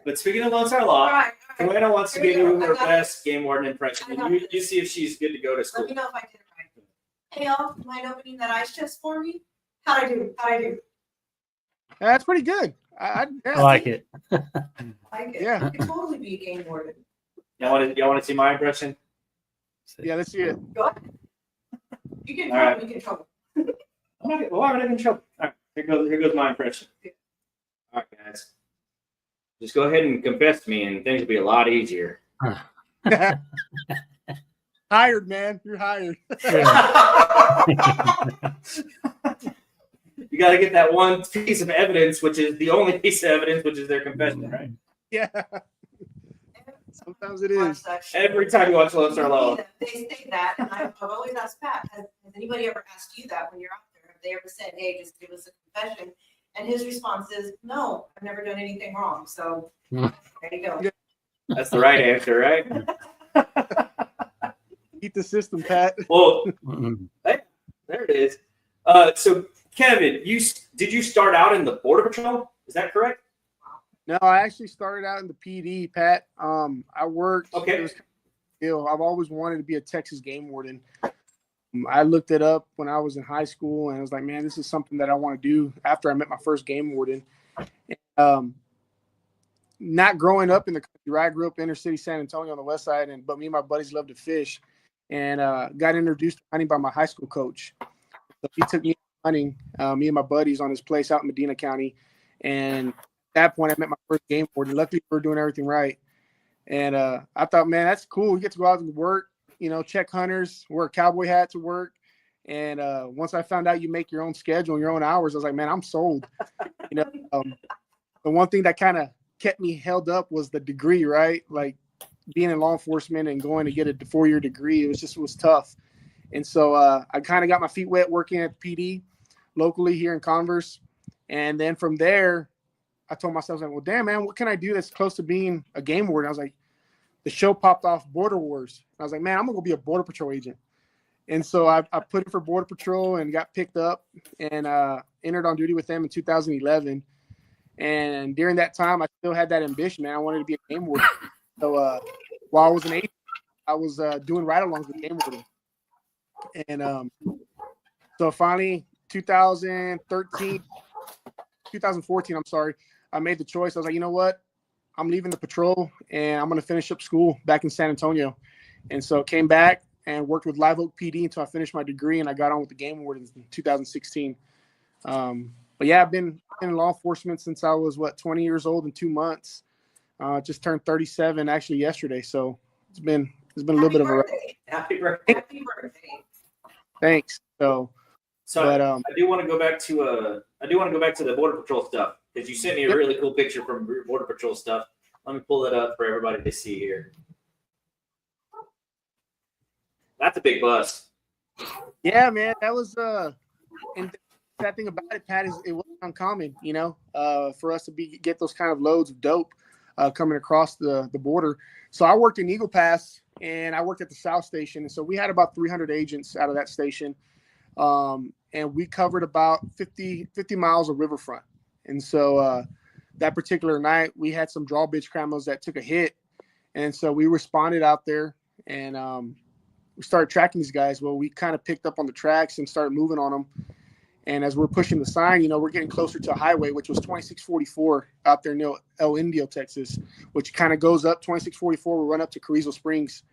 But speaking of Lone Star Law, All right. Joanna wants to give you I her got it. best game warden impression, I and got you this. see if she's good to go to Let school. me know if I did it right. Hey y'all, mind opening that ice chest for me? How'd I do? That's pretty good. I I like it. Like it. Yeah. I could totally be a game warden. Y'all want to see my impression? Yeah, let's see it. Go ahead. You can All right. you can trouble. I'm not in trouble. All right, here goes my impression. All right, guys. Just go ahead and confess to me, and things will be a lot easier. Hired, man. You're hired. You got to get that one piece of evidence, which is the only piece of evidence, which is their confession, right? Yeah. Sometimes it is. Every time you watch Lone Star Law. They say that, and I've always asked Pat, has anybody ever asked you that when you're out there? Have they ever said, hey, just give us a confession? And his response is, no, I've never done anything wrong. So there you go. That's the right answer, right? Eat the system, Pat. Well, hey, there it is. So, Kevin, did you start out in the Border Patrol? Is that correct? No, I actually started out in the PD, Pat. I worked. Okay. It was I've always wanted to be a Texas game warden. I looked it up when I was in high school, and I was like, man, this is something that I want to do after I met my first game warden. Not growing up in the country, right? I grew up inner city San Antonio on the west side, but me and my buddies loved to fish, and got introduced to hunting by my high school coach. So he took me hunting, me and my buddies, on his place out in Medina County, and at that point, I met my first game warden. Luckily, we were doing everything right. And I thought, man, that's cool. We get to go out and work, check hunters, wear cowboy hats to work. And once I found out you make your own schedule and your own hours, I was like, man, I'm sold. The one thing that kind of kept me held up was the degree, right? Like being in law enforcement and going to get a 4-year degree, it was tough. And so I kind of got my feet wet working at PD locally here in Converse. And then from there, I told myself, well, damn, man, what can I do that's close to being a game warden? I was like, the show popped off, Border Wars. I was like, man, I'm going to go be a Border Patrol agent. And so I put in for Border Patrol and got picked up and entered on duty with them in 2011. And during that time, I still had that ambition, man. I wanted to be a game warden. So while I was an agent, I was doing ride-alongs with game warden. And so finally, 2014, I'm sorry, I made the choice. I was like, you know what? I'm leaving the patrol and I'm going to finish up school back in San Antonio. And so came back and worked with Live Oak PD until I finished my degree, and I got on with the game wardens in 2016. But yeah, I've been in law enforcement since I was 20 years old in 2 months. Just turned 37 actually yesterday. So it's been a little bit of a Happy birthday. Happy birthday. thanks. So but, I do want to go back to the Border Patrol stuff, because you sent me a really cool picture from Border Patrol stuff. Let me pull it up for everybody to see here. That's a big bust. yeah, man, that was and the sad thing about it, Pat, is it wasn't uncommon, for us to get those kind of loads of dope coming across the border. So I worked in Eagle Pass and I worked at the South Station, and so we had about 300 agents out of that station. And we covered about 50 miles of riverfront. And so that particular night, we had some drawbridge camos that took a hit. And so we responded out there and we started tracking these guys. Well, we kind of picked up on the tracks and started moving on them. And as we're pushing the sign, we're getting closer to a highway, which was 2644 out there near El Indio, Texas, which kind of goes up 2644. We'll run up to Carrizo Springs.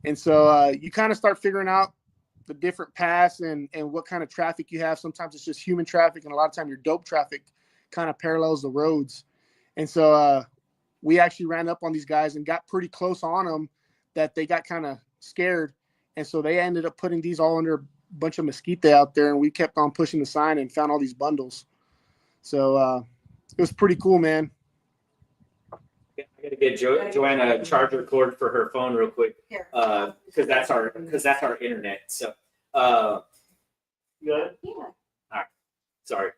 And so you kind of start figuring out the different paths and what kind of traffic you have. Sometimes it's just human traffic, and a lot of time your dope traffic kind of parallels the roads. And so we actually ran up on these guys and got pretty close on them that they got kind of scared. And so they ended up putting these all under a bunch of mesquite out there, and we kept on pushing the sign and found all these bundles. So it was pretty cool, man. I got to get Joanna a charger cord for her phone real quick, Here. because that's our internet. So, good. Yeah. All right. Sorry.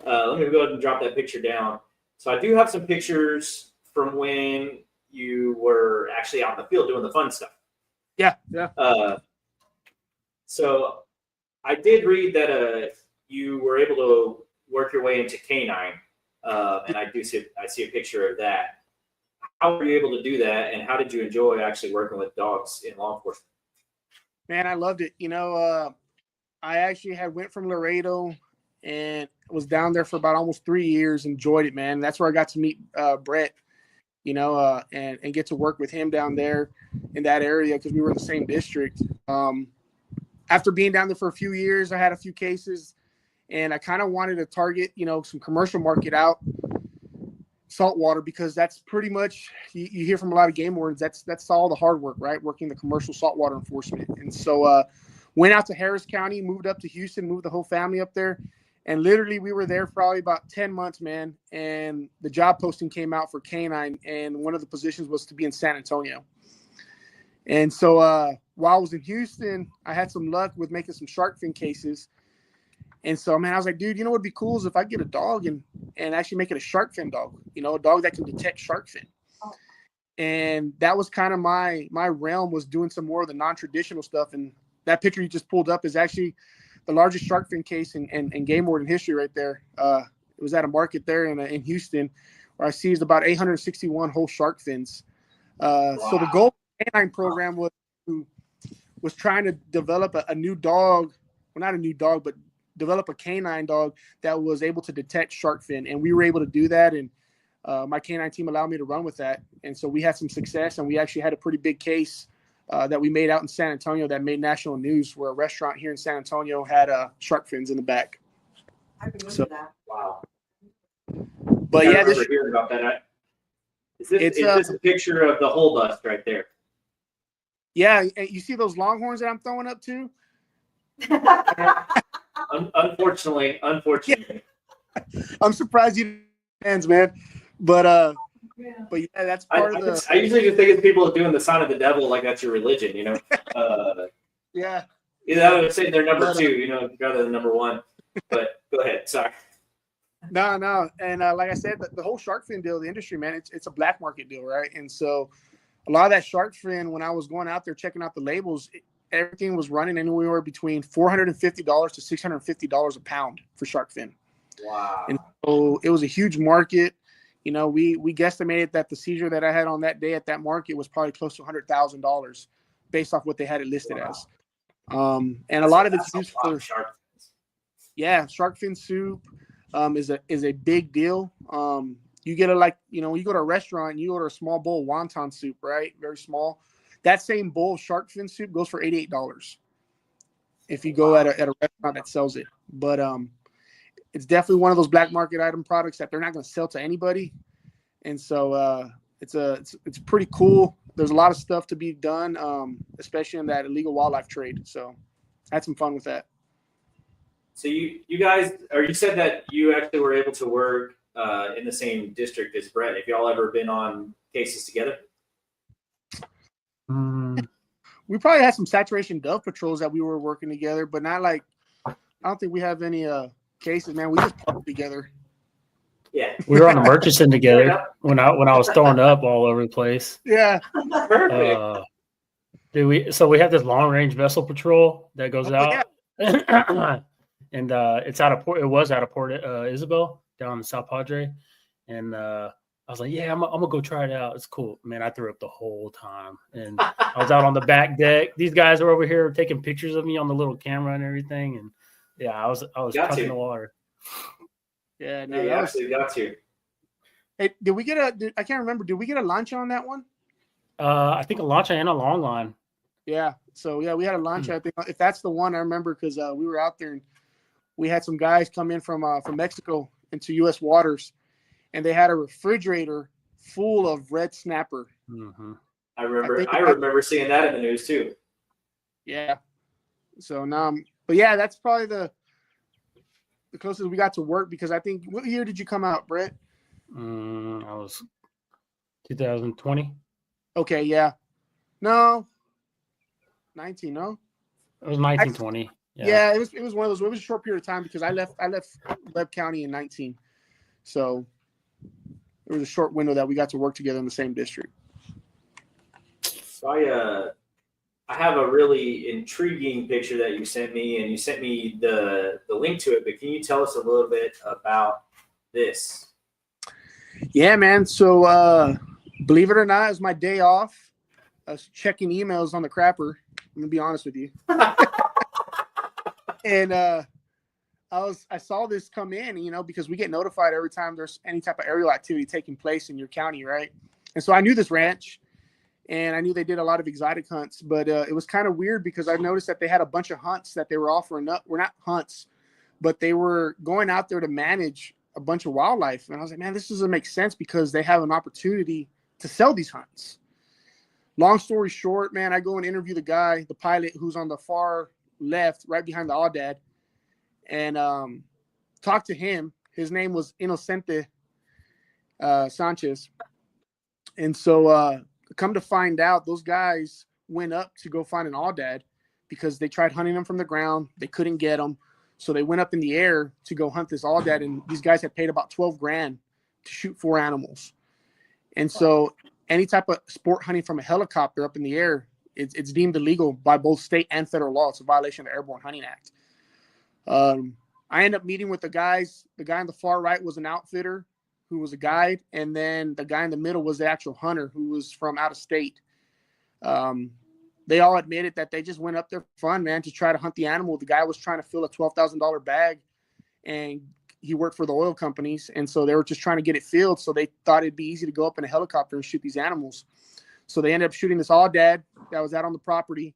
Let me go ahead and drop that picture down. So I do have some pictures from when you were actually out in the field doing the fun stuff. Yeah. So I did read that you were able to work your way into K9, and I see a picture of that. how were you able to do that, and how did you enjoy actually working with dogs in law enforcement? Man, I loved it. I actually had went from Laredo and was down there for about almost 3 years. Enjoyed it, man. That's where I got to meet Brett, and get to work with him down there in that area because we were in the same district. After being down there for a few years, I had a few cases, and I kind of wanted to target, some commercial market out, saltwater, because that's pretty much you hear from a lot of game wardens. That's all the hard work, right? Working the commercial saltwater enforcement. And so went out to Harris County, moved up to Houston, moved the whole family up there. And literally we were there probably about 10 months, man. And the job posting came out for K9, and one of the positions was to be in San Antonio. And so while I was in Houston, I had some luck with making some shark fin cases. And so, man, I was like, dude, what would be cool is if I get a dog and actually make it a shark fin dog, a dog that can detect shark fin. And that was kind of my realm, was doing some more of the non-traditional stuff. And that picture you just pulled up is actually the largest shark fin case in game warden history right there. It was at a market there in Houston where I seized about 861 whole shark fins. Wow. So the goal of the canine program was trying to develop a new dog, well, not a new dog, but develop a canine dog that was able to detect shark fin. And we were able to do that. And my canine team allowed me to run with that. And so we had some success, and we actually had a pretty big case that we made out in San Antonio that made national news, where a restaurant here in San Antonio had shark fins in the back. I remember that. Wow. But I yeah, remember hearing about that. Is this a picture of the whole bust right there? Yeah, you see those longhorns that I'm throwing up too? Unfortunately. I'm surprised you fans, man. But yeah, that's part of the. I usually just think it's people doing the sign of the devil, like that's your religion, Yeah. Either saying they're number two, rather than number one. But go ahead. Sorry. No. And like I said, the whole shark fin deal, the industry, man, it's a black market deal, right? And so a lot of that shark fin, when I was going out there checking out the labels, everything was running anywhere between $450 to $650 a pound for shark fin. Wow. And so it was a huge market. We guesstimated that the seizure that I had on that day at that market was probably close to $100,000 based off what they had it listed as. And a lot of it's used for shark fins. Yeah, shark fin soup is a big deal. You get when you go to a restaurant and you order a small bowl of wonton soup, right? Very small. That same bowl of shark fin soup goes for $88 if you go at a restaurant that sells it. But it's definitely one of those black market item products that they're not going to sell to anybody. And so it's pretty cool. There's a lot of stuff to be done, especially in that illegal wildlife trade. So I had some fun with that. So you guys, or you said that you actually were able to work in the same district as Brett. Have y'all ever been on cases together? We probably had some saturation dove patrols that we were working together, but not like, I don't think we have any cases, man. We just parked together. Yeah. We were on the Murchison together when I was throwing up all over the place. Yeah. Perfect. So we have this long range vessel patrol that goes out. Yeah. And it was out of Port Isabel down in South Padre. And I was like, yeah, I'm gonna go try it out. It's cool. Man, I threw up the whole time. And I was out on the back deck. These guys were over here taking pictures of me on the little camera and everything. And yeah, I was touching the water. Yeah, no, Yeah, absolutely got you. Hey, did we get I can't remember. Did we get a launch on that one? I think a launch and a long line. Yeah. So yeah, we had a launch. I think if that's the one, I remember because we were out there and we had some guys come in from Mexico into U.S. waters, and they had a refrigerator full of red snapper. Mm-hmm. I remember seeing that in the news too. Yeah. So now, but yeah, that's probably the closest we got to work, because I think, what year did you come out, Brett? I was 2020. Okay, yeah. No. 19, no? It was 1920. Yeah, it was one of those. It was a short period of time because I left Webb County in 19. So it was a short window that we got to work together in the same district. So I have a really intriguing picture that you sent me, and you sent me the link to it, but can you tell us a little bit about this? Yeah, man. So Believe it or not, it was my day off. I was checking emails on the crapper. I'm gonna be honest with you. And I saw this come in, because we get notified every time there's any type of aerial activity taking place in your county, right? And so I knew this ranch, and I knew they did a lot of exotic hunts, but it was kind of weird because I noticed that they had a bunch of hunts that they were offering up. Were not hunts, but they were going out there to manage a bunch of wildlife. And I was like, man, this doesn't make sense because they have an opportunity to sell these hunts. Long story short, man, I go and interview the guy, the pilot, who's on the far left, right behind the Aoudad, and talk to him. His name was Inocente Sanchez. And so come to find out, those guys went up to go find an Aoudad because they tried hunting them from the ground. They couldn't get them. So they went up in the air to go hunt this Aoudad, and these guys had paid about $12,000 to shoot 4 animals. And so any type of sport hunting from a helicopter up in the air, it's deemed illegal by both state and federal law. It's a violation of the Airborne Hunting Act. I ended up meeting with the guys. The guy on the far right was an outfitter who was a guide, and then the guy in the middle was the actual hunter who was from out of state. They all admitted that they just went up there for fun, man, to try to hunt the animal. The guy was trying to fill a $12,000 bag, and he worked for the oil companies, and so they were just trying to get it filled. So they thought it'd be easy to go up in a helicopter and shoot these animals. So they ended up shooting this Aoudad that was out on the property,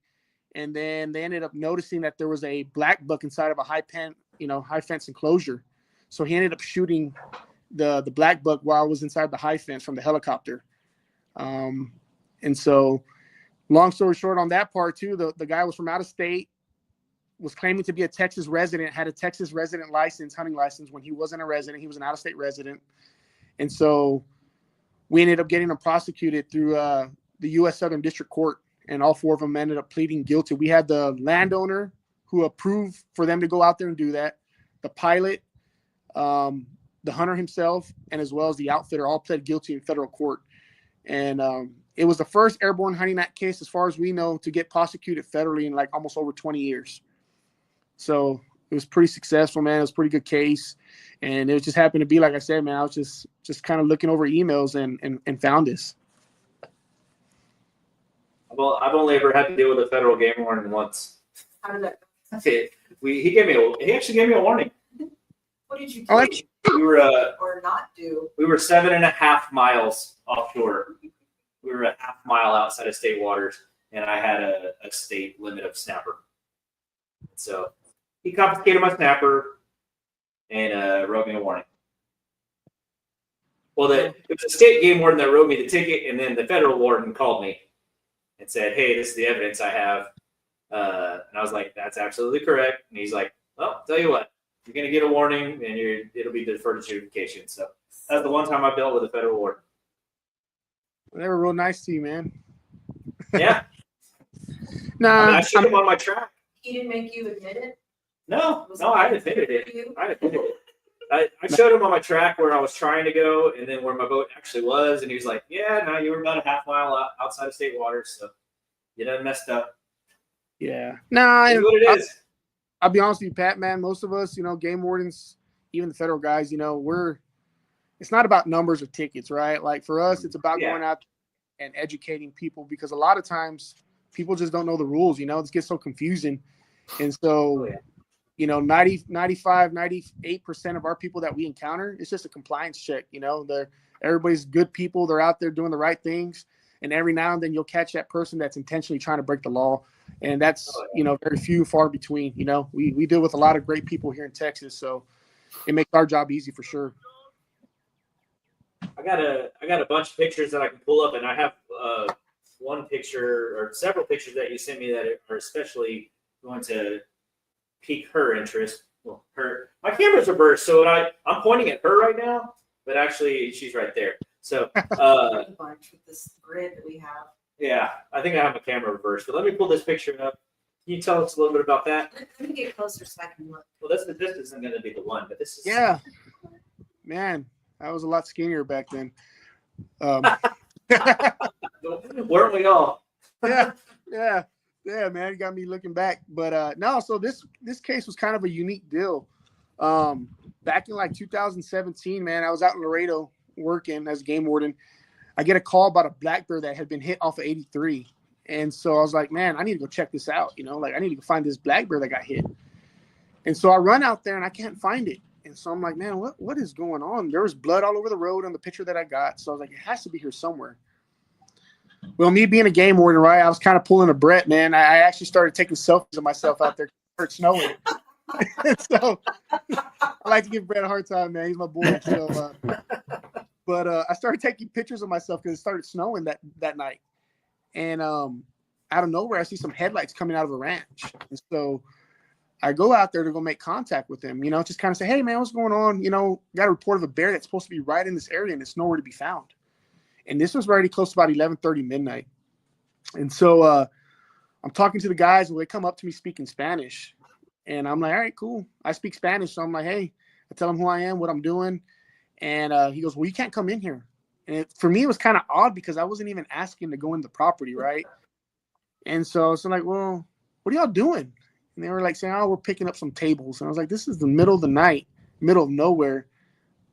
and then they ended up noticing that there was a black buck inside of a high fence enclosure. So he ended up shooting the black buck while I was inside the high fence from the helicopter. And so long story short on that part too, the guy was from out of state, was claiming to be a Texas resident, had a Texas resident license, hunting license, when he wasn't a resident. He was an out-of-state resident. And so we ended up getting him prosecuted through the U.S. Southern District Court, and all 4 of them ended up pleading guilty. We had the landowner who approved for them to go out there and do that, the pilot, the hunter himself, and as well as the outfitter, all pled guilty in federal court. And it was the first Airborne Hunting Act case, as far as we know, to get prosecuted federally in like almost over 20 years. So it was pretty successful, man. It was a pretty good case. And it just happened to be, like I said, man, I was just kind of looking over emails and found this. Well, I've only ever had to deal with a federal game warden once. How did that go? He actually gave me a warning. What did you do? Oh, We were or not do? we were 7.5 miles offshore. We were a half mile outside of state waters, and I had a state limit of snapper. So he confiscated my snapper and wrote me a warning. Well, it was a state game warden that wrote me the ticket, and then the federal warden called me and said, "Hey, this is the evidence I have." And I was like, "That's absolutely correct." And he's like, "Well, tell you what, you're going to get a warning, and it'll be deferred to adjudication." So that's the one time I dealt with a federal warden. They were real nice to you, man. Yeah. I showed him on my track. He didn't make you admit it? No, I admitted it. I showed him on my track where I was trying to go, and then where my boat actually was, and he was like, "Yeah, no, you were about a half mile outside of state waters, so you done messed up." Yeah. Nah, It's what it is. I'll be honest with you, Pat, man, most of us, game wardens, even the federal guys, it's not about numbers or tickets, right? Like for us, it's about going out and educating people, because a lot of times people just don't know the rules, it gets so confusing. And so, 95, 98% of our people that we encounter, it's just a compliance check. Everybody's good people. They're out there doing the right things. And every now and then you'll catch that person that's intentionally trying to break the law. And that's, very few, far between. We deal with a lot of great people here in Texas. So it makes our job easy for sure. I got a bunch of pictures that I can pull up, and I have one picture or several pictures that you sent me that are especially going to pique her interest. Well, my camera's reversed, so I'm pointing at her right now, but actually she's right there. So A bunch with this grid that we have. yeah, I think I have my camera reversed. But let me pull this picture up. Can you tell us a little bit about that? Let me get closer so I can look. Well, this isn't going to be the one, but this is. Yeah, man, I was a lot skinnier back then. Weren't we all? Yeah, man, it got me looking back. But no, so this case was kind of a unique deal. Back in like 2017, man, I was out in Laredo working as a game warden. I get a call about a black bear that had been hit off of 83. And so I was like, man, I need to go check this out. Like I need to go find this black bear that got hit. And so I run out there and I can't find it. And so I'm like, man, what is going on? There was blood all over the road on the picture that I got. So I was like, it has to be here somewhere. Well, me being a game warden, right, I was kind of pulling a Brett, man. I actually started taking selfies of myself out there. It started snowing. So I like to give Brett a hard time, man. He's my boy. So, but I started taking pictures of myself because it started snowing that night. And out of nowhere, I see some headlights coming out of a ranch. And so I go out there to go make contact with him, just kind of say, hey, man, what's going on? Got a report of a bear that's supposed to be right in this area and it's nowhere to be found. And this was already close to about 11:30 midnight. And so I'm talking to the guys and they come up to me speaking Spanish. And I'm like, all right, cool. I speak Spanish. So I'm like, hey, I tell him who I am, what I'm doing. And he goes, well, you can't come in here. And for me, it was kind of odd because I wasn't even asking to go in the property, right? And so I'm like, well, what are y'all doing? And they were like saying, oh, we're picking up some tables. And I was like, this is the middle of the night, middle of nowhere.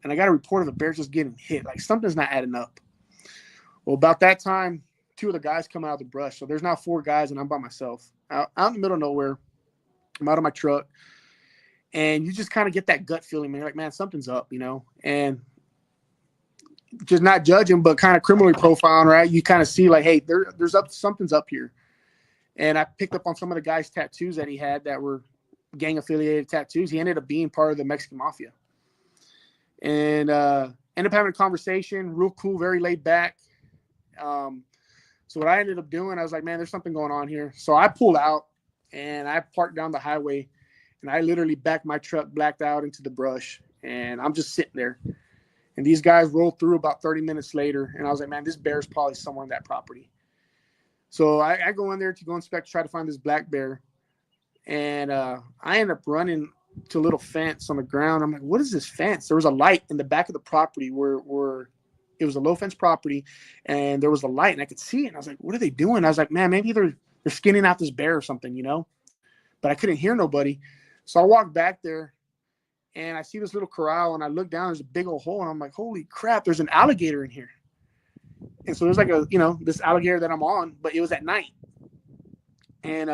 And I got a report of a bear just getting hit. Like something's not adding up. Well, about that time, 2 of the guys come out of the brush. So there's now 4 guys and I'm by myself out in the middle of nowhere. I'm out of my truck. And you just kind of get that gut feeling, man. You're like, man, something's up, and just not judging, but kind of criminally profiling, right? You kind of see like, hey, something's up here. And I picked up on some of the guys' tattoos that he had that were gang affiliated tattoos. He ended up being part of the Mexican mafia. And ended up having a conversation, real cool, very laid back. So what I ended up doing, I was like, man, there's something going on here. So I pulled out and I parked down the highway and I literally backed my truck blacked out into the brush. And I'm just sitting there. And these guys rolled through about 30 minutes later. And I was like, man, this bear's probably somewhere on that property. So I go in there to go inspect, try to find this black bear. And I end up running to a little fence on the ground. I'm like, what is this fence? There was a light in the back of the property where it was a low fence property. And there was a light and I could see it. And I was like, what are they doing? I was like, man, maybe they're skinning out this bear or something, But I couldn't hear nobody. So I walked back there. And I see this little corral, and I look down, there's a big old hole, and I'm like, holy crap, there's an alligator in here. And so there's like this alligator that I'm on, but it was at night. And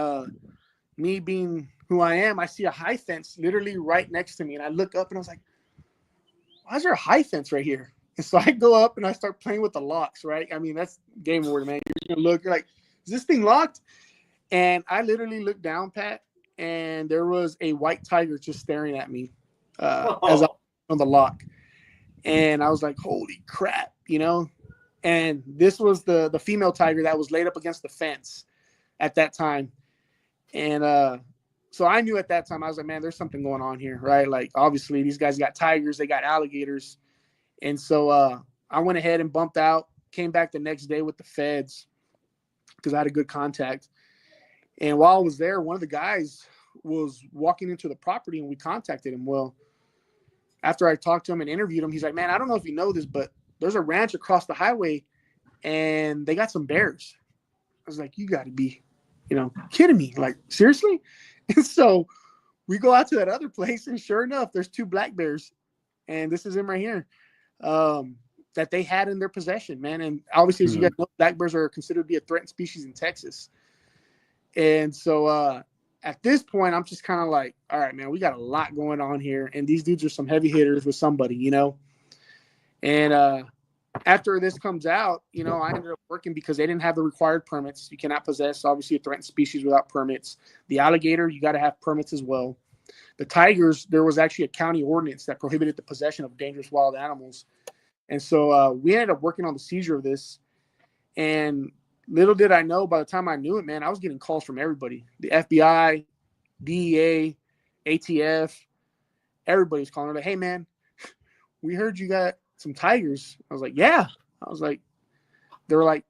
me being who I am, I see a high fence literally right next to me. And I look up, and I was like, why is there a high fence right here? And so I go up, and I start playing with the locks, right? I mean, that's game warden, man. You're going to look, you're like, is this thing locked? And I literally looked down, Pat, and there was a white tiger just staring at me. As I on the lock, and I was like, holy crap, and this was the female tiger that was laid up against the fence at that time. And so I knew at that time, I was like, man, there's something going on here, right? Like obviously these guys got tigers, they got alligators. And so I went ahead and bumped out, came back the next day with the feds because I had a good contact. And while I was there, one of the guys was walking into the property and we contacted him. Well, after I talked to him and interviewed him, he's like, man, I don't know if you know this, but there's a ranch across the highway and they got some bears. I was like, you got to be, kidding me. Like, seriously? And so we go out to that other place and sure enough, there's 2 black bears. And this is him right here that they had in their possession, man. And obviously, as you guys know, black bears are considered to be a threatened species in Texas. And so, at this point, I'm just kind of like, all right, man, we got a lot going on here. And these dudes are some heavy hitters with somebody, And after this comes out, I ended up working because they didn't have the required permits. You cannot possess, obviously, a threatened species without permits. The alligator, you got to have permits as well. The tigers, there was actually a county ordinance that prohibited the possession of dangerous wild animals. And so we ended up working on the seizure of this. And little did I know, by the time I knew it, man, I was getting calls from everybody. The FBI, DEA, ATF, everybody was calling. Like, hey, man, we heard you got some tigers. I was like, yeah. I was like, they were like,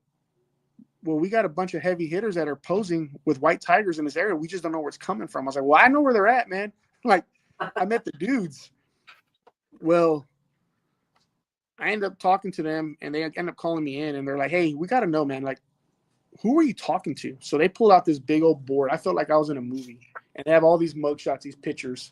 well, we got a bunch of heavy hitters that are posing with white tigers in this area. We just don't know where it's coming from. I was like, well, I know where they're at, man. Like, I met the dudes. Well, I ended up talking to them, and they ended up calling me in, and they're like, hey, we got to know, man, like, who are you talking to? So they pulled out this big old board. I felt like I was in a movie, and they have all these mugshots, these pictures.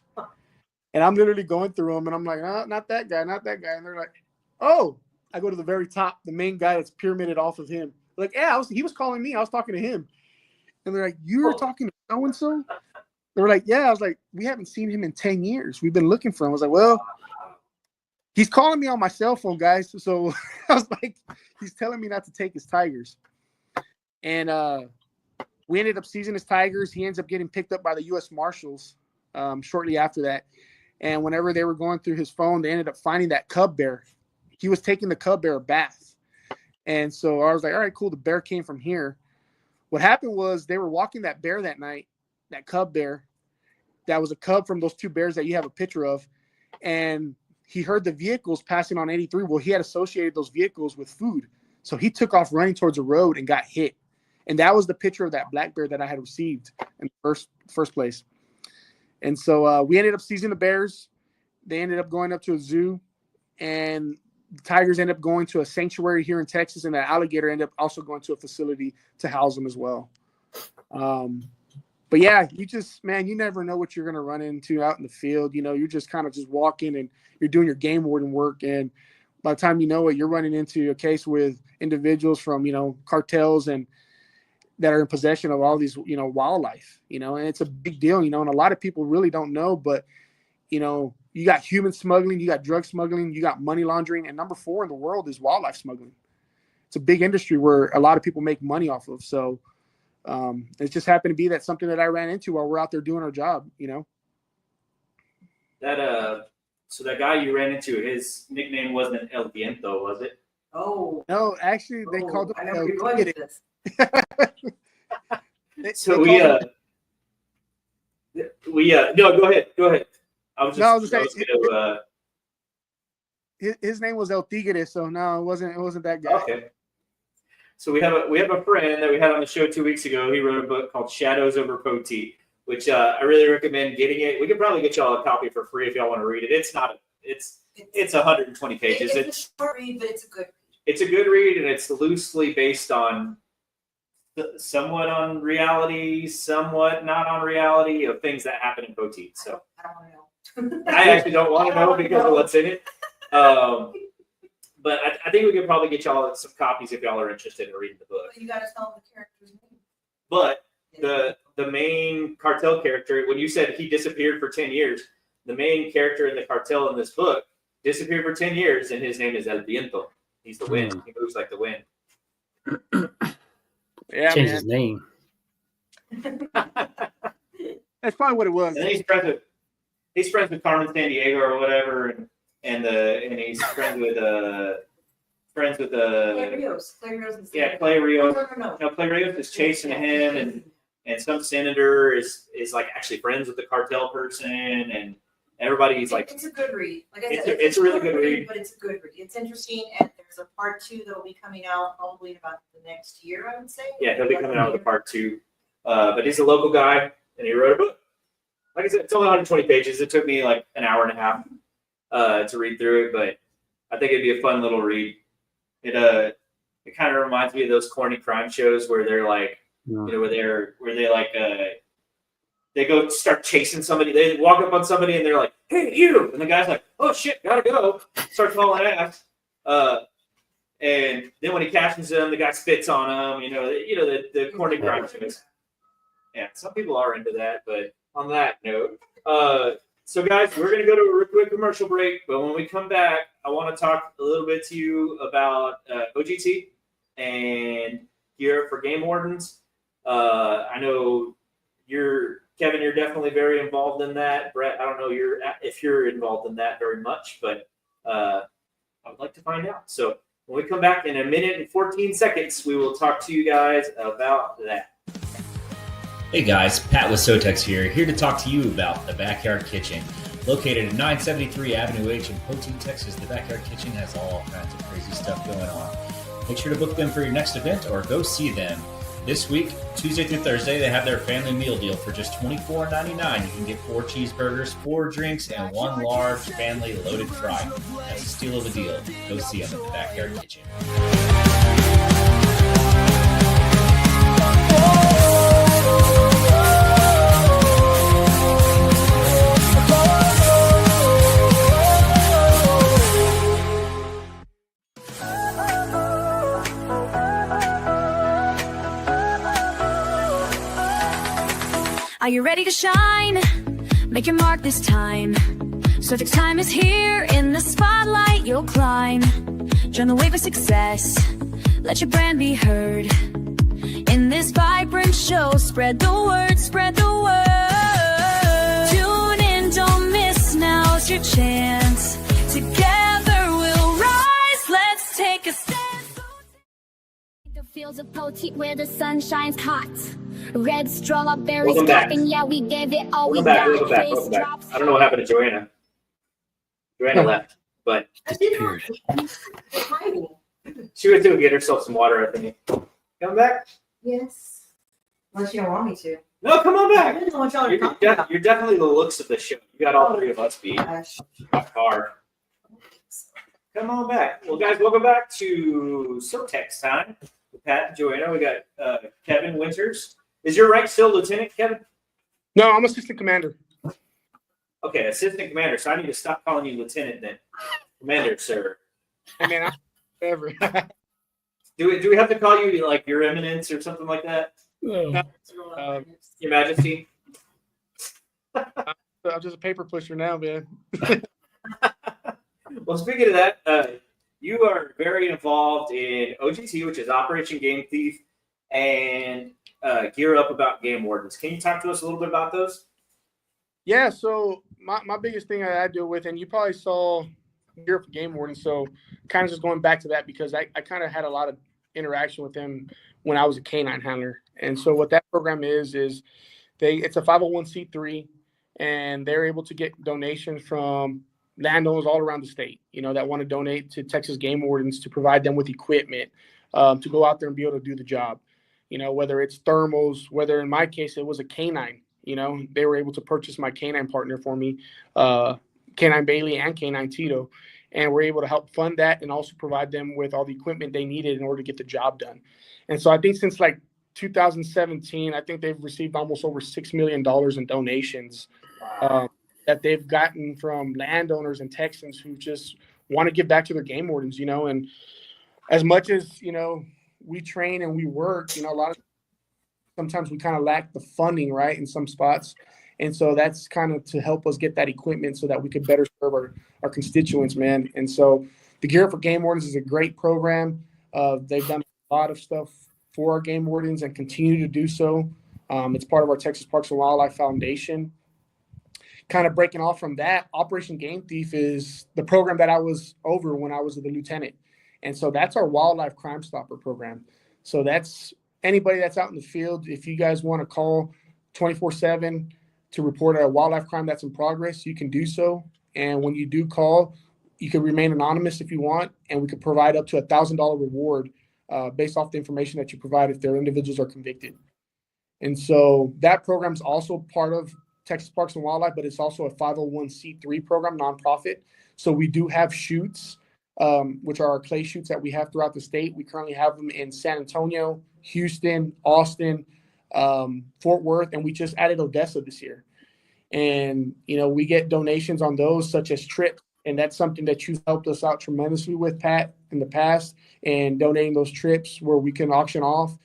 And I'm literally going through them, and I'm like, oh, not that guy, not that guy. And they're like, oh, I go to the very top, the main guy that's pyramided off of him. Like, yeah, he was calling me. I was talking to him. And they're like, you were talking to so-and-so? They were like, yeah. I was like, we haven't seen him in 10 years. We've been looking for him. I was like, well, he's calling me on my cell phone, guys. So I was like, he's telling me not to take his tigers. And we ended up seizing his tigers. He ends up getting picked up by the U.S. Marshals shortly after that. And whenever they were going through his phone, they ended up finding that cub bear. He was taking the cub bear a bath. And so I was like, all right, cool. The bear came from here. What happened was they were walking that bear that night, that cub bear. That was a cub from those two bears that you have a picture of. And he heard the vehicles passing on 83. Well, he had associated those vehicles with food. So he took off running towards a road and got hit. And that was the picture of that black bear that I had received in the first place. And so we ended up seizing the bears. They ended up going up to a zoo. And the tigers ended up going to a sanctuary here in Texas. And that alligator ended up also going to a facility to house them as well. But yeah, you never know what you're going to run into out in the field. You know, you're just kind of just walking and you're doing your game warden work. And by the time you know it, you're running into a case with individuals from, cartels and that are in possession of all these, wildlife, and it's a big deal, and a lot of people really don't know, but, you got human smuggling, you got drug smuggling, you got money laundering, and number 4 in the world is wildlife smuggling. It's a big industry where a lot of people make money off of. So it just happened to be that something that I ran into while we're out there doing our job, So that guy you ran into, his nickname wasn't El Viento, was it? Oh. No, actually, they called him I know El you're going with Tigre. this. So no, go ahead. His name was El Tigre, so no, it wasn't that guy. Okay. So we have a friend that we had on the show 2 weeks ago. He wrote a book called Shadows Over Poteet, which I really recommend getting it. We could probably get y'all a copy for free if y'all want to read it. It's 120 pages. It's a short read, but it's a good read. It's a good read, and it's loosely based on somewhat on reality, somewhat not on reality of things that happen in Poteet. So I don't want to know. I actually don't want to know because of what's in it. But I think we could probably get y'all some copies if y'all are interested in reading the book. But you got to tell them the character's name. But the main cartel character, when you said he disappeared for 10 years, the main character in the cartel in this book disappeared for 10 years, and his name is El Viento. He's the wind. He moves like the wind. Yeah, Changed his name. That's probably what it was. And he's friends with Carmen Sandiego or whatever, and he's friends with Clay Rios. Clay Rios is Clay Rios. No. No, Clay Rios is chasing him, and some senator is like actually friends with the cartel person, and everybody's like, it's a good read. Like I said, it's a really good read. But it's a good read. It's interesting, and there's a part 2 that will be coming out probably in about the next year, I would say. Yeah, he'll be coming out with a part 2. But he's a local guy, and he wrote a book. Like I said, it's only 120 pages. It took me like an hour and a half to read through it, but I think it'd be a fun little read. It kind of reminds me of those corny crime shows where they're like, they go start chasing somebody. They walk up on somebody and they're like, "Hey, you!" And the guy's like, "Oh shit, gotta go." Starts hauling ass. And then when he catches them, the guy spits on him. The corny crime shows. Yeah, some people are into that. But on that note, so guys, we're gonna go to a real quick commercial break. But when we come back, I want to talk a little bit to you about OGT and gear for game wardens. I know Kevin, you're definitely very involved in that. Brett, I don't know if you're involved in that very much, but I would like to find out. So when we come back in a minute and 14 seconds, we will talk to you guys about that. Hey guys, Pat with SoTex here to talk to you about the Backyard Kitchen. Located at 973 Avenue H in Poteet, Texas, the Backyard Kitchen has all kinds of crazy stuff going on. Make sure to book them for your next event or go see them. This week, Tuesday through Thursday, they have their family meal deal for just $24.99. You can get 4 cheeseburgers, 4 drinks, and 1 large family loaded fry. That's a steal of a deal. Go see them at the Backyard Kitchen. Are you ready to shine? Make your mark this time. SoTex time is here. In the spotlight you'll climb. Join the wave of success. Let your brand be heard. In this vibrant show, spread the word, spread the word. Tune in, don't miss, now's your chance. Together we'll rise, let's take a stand. The fields of Poteet where the sun shines hot. Red strawberries Welcome back. popping, yeah, we gave it all Welcome we back. got. Welcome back. Face Welcome back. drops. I don't know what happened to Joanna. Joanna left, but Disappeared. Hiding. she was to get herself some water, I think. Come back? Yes. Unless you don't want me to. No, come on I back. didn't know what y'all were You're, talking about. you're definitely the looks of the show. You got all three of us beat. Gosh. Car. Come on back. Well, guys, welcome back to SoTex time with Pat and Joanna. We got Kevin Winters. Is your rank still Lieutenant, Kevin? No, I'm assistant commander. Okay, Assistant Commander. So I need to stop calling you Lieutenant then. Commander, sir. Hey man, I'm ever. Do we have to call you like Your Eminence or something like that? Oh. Your Majesty? I'm just a paper pusher now, man. Well, speaking of that, you are very involved in OGT, which is Operation Game Thief, and Gear Up about Game Wardens. Can you talk to us a little bit about those? Yeah, so my biggest thing that I deal with, and you probably saw Gear Up Game Warden, so kind of just going back to that because I kind of had a lot of interaction with them when I was a canine handler. And so what that program is it's a 501c3, and they're able to get donations from landowners all around the state, that want to donate to Texas Game Wardens to provide them with equipment to go out there and be able to do the job. Whether it's thermals, whether in my case it was a canine, they were able to purchase my canine partner for me, Canine Bailey and Canine Tito, and we're able to help fund that and also provide them with all the equipment they needed in order to get the job done. And so I think since like 2017, I think they've received almost over $6 million in donations that they've gotten from landowners and Texans who just want to give back to their game wardens, and as much as, we train and we work, sometimes we kind of lack the funding, right, in some spots. And so that's kind of to help us get that equipment so that we could better serve our constituents, man. And so the Gear Up for Game Wardens is a great program. They've done a lot of stuff for our game wardens and continue to do so. It's part of our Texas Parks and Wildlife Foundation. Kind of breaking off from that, Operation Game Thief is the program that I was over when I was the lieutenant. And so that's our wildlife crime stopper program. So that's anybody that's out in the field. If you guys want to call 24/7 to report a wildlife crime that's in progress, you can do so. And when you do call, you can remain anonymous if you want, and we could provide up to $1,000 reward based off the information that you provide if their individuals are convicted. And so that program is also part of Texas Parks and Wildlife, but it's also a 501c3 program, nonprofit. So we do have shoots, which are our clay shoots that we have throughout the state. We currently have them in San Antonio, Houston, Austin, Fort Worth, and we just added Odessa this year. And, we get donations on those such as trips. And that's something that you've helped us out tremendously with, Pat, in the past, and donating those trips where we can auction off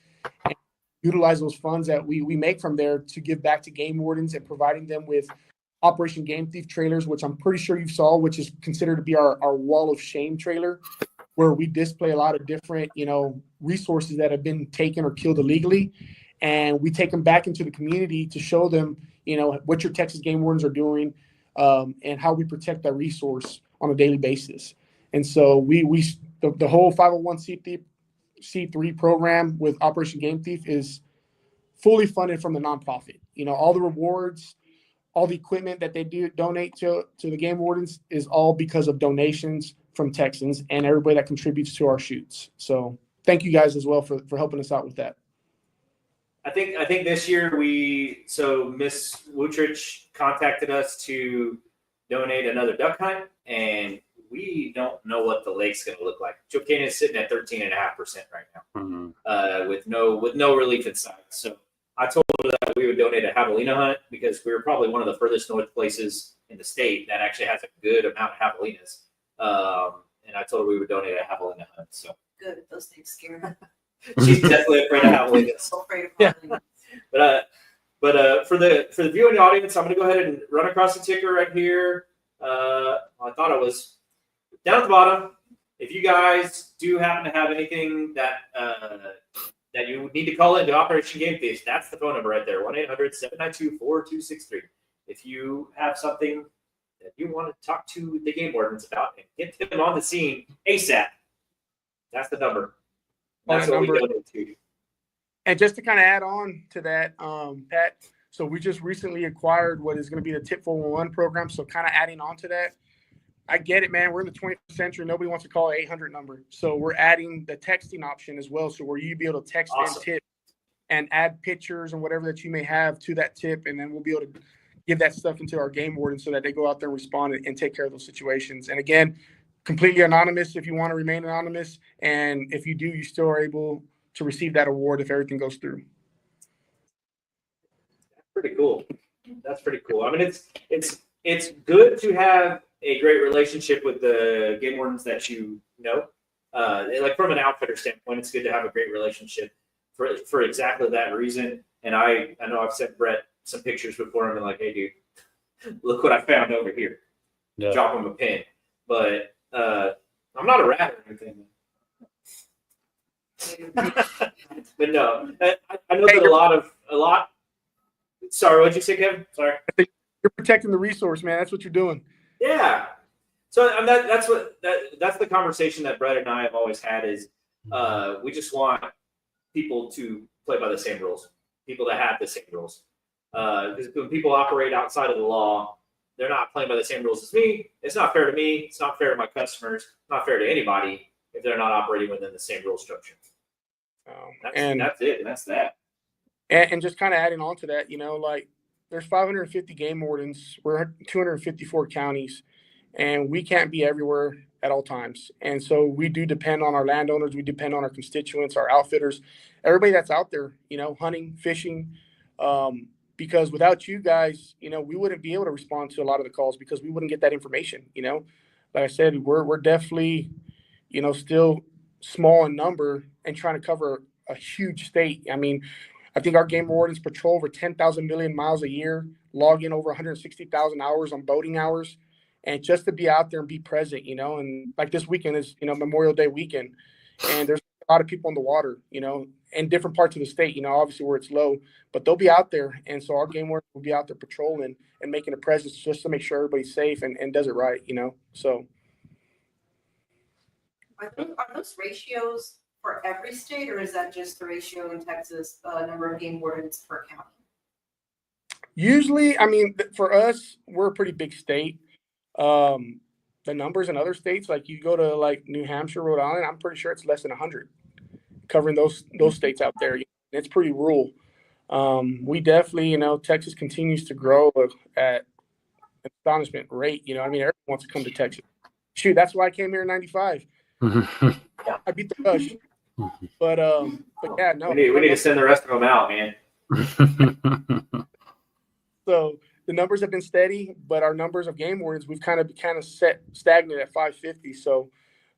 and utilize those funds that we make from there to give back to game wardens and providing them with Operation Game Thief trailers, which I'm pretty sure you saw, which is considered to be our wall of shame trailer, where we display a lot of different, resources that have been taken or killed illegally. And we take them back into the community to show them, what your Texas game wardens are doing and how we protect that resource on a daily basis. And so the whole 501c3 program with Operation Game Thief is fully funded from the nonprofit. All the rewards, all the equipment that they do donate to the game wardens is all because of donations from Texans and everybody that contributes to our shoots. So thank you guys as well for helping us out with that. I think this year Miss Wutrich contacted us to donate another duck hunt, and we don't know what the lake's going to look like. Joaquin is sitting at 13.5% right now, with no relief in sight. So I told her that we would donate a javelina hunt because we were probably one of the furthest north places in the state that actually has a good amount of javelinas. And I told her we would donate a javelina hunt. So Good. Those things scare me. she's definitely afraid of javelinas. So afraid of Yeah. javelinas. But But for the viewing audience, I'm going to go ahead and run across the ticker right here. I thought I was down at the bottom. If you guys do happen to have anything that that you need to call into Operation Game Thieves, that's the phone number right there, 1-800-792-4263. If you have something that you want to talk to the game wardens about and get them on the scene ASAP, that's the number. That's what we go to. And just to kind of add on to that, Pat, so we just recently acquired what is going to be the Tip 411 program. So kind of adding on to that, I get it, man. We're in the 21st century. Nobody wants to call an 800 number. So we're adding the texting option as well. So where you be able to text Awesome. and tip and add pictures and whatever that you may have to that tip. And then we'll be able to give that stuff into our game warden so that they go out there and respond and take care of those situations. And again, completely anonymous if you want to remain anonymous. And if you do, you still are able to receive that award if everything goes through. Pretty cool. That's pretty cool. I mean, it's good to have a great relationship with the game wardens that you know. Like from an outfitter standpoint, it's good to have a great relationship for exactly that reason. And I know I've sent Brett some pictures before and been like, hey, dude, look what I found over here. Yeah. Drop him a pin. But I'm not a rat or anything. But no, I know that a lot. Sorry, what'd you say, Kevin? Sorry. You're protecting the resource, man. That's what you're doing. Yeah. So that's the conversation that Brett and I have always had is we just want people to play by the same rules, people that have the same rules. Because when people operate outside of the law, they're not playing by the same rules as me. It's not fair to me. It's not fair to my customers. It's not fair to anybody if they're not operating within the same rule structure. That's it. And that's that. And just kind of adding on to that, like there's 550 game wardens. We're 254 counties, and we can't be everywhere at all times. And so we do depend on our landowners. We depend on our constituents, our outfitters, everybody that's out there, hunting, fishing, because without you guys, we wouldn't be able to respond to a lot of the calls because we wouldn't get that information. Like I said, we're definitely, still small in number and trying to cover a huge state. I mean, I think our game wardens patrol over 10,000 million miles a year, log in over 160,000 hours on boating hours. And just to be out there and be present, and like this weekend is, Memorial Day weekend. And there's a lot of people on the water, in different parts of the state, obviously where it's low, but they'll be out there. And so our game wardens will be out there patrolling and making a presence just to make sure everybody's safe and does it right, so. Are those ratios for every state, or is that just the ratio in Texas, number of game wardens per county? Usually, I mean, for us, we're a pretty big state. The numbers in other states, like you go to like New Hampshire, Rhode Island, I'm pretty sure it's less than 100 covering those states out there. It's pretty rural. We definitely, Texas continues to grow at an astonishment rate. Everyone wants to come to Texas. Shoot, that's why I came here in '95. I beat the rush. But yeah, no. We need to send the rest of them out, man. So the numbers have been steady, but our numbers of game wardens, we've kind of set stagnant at 550. So,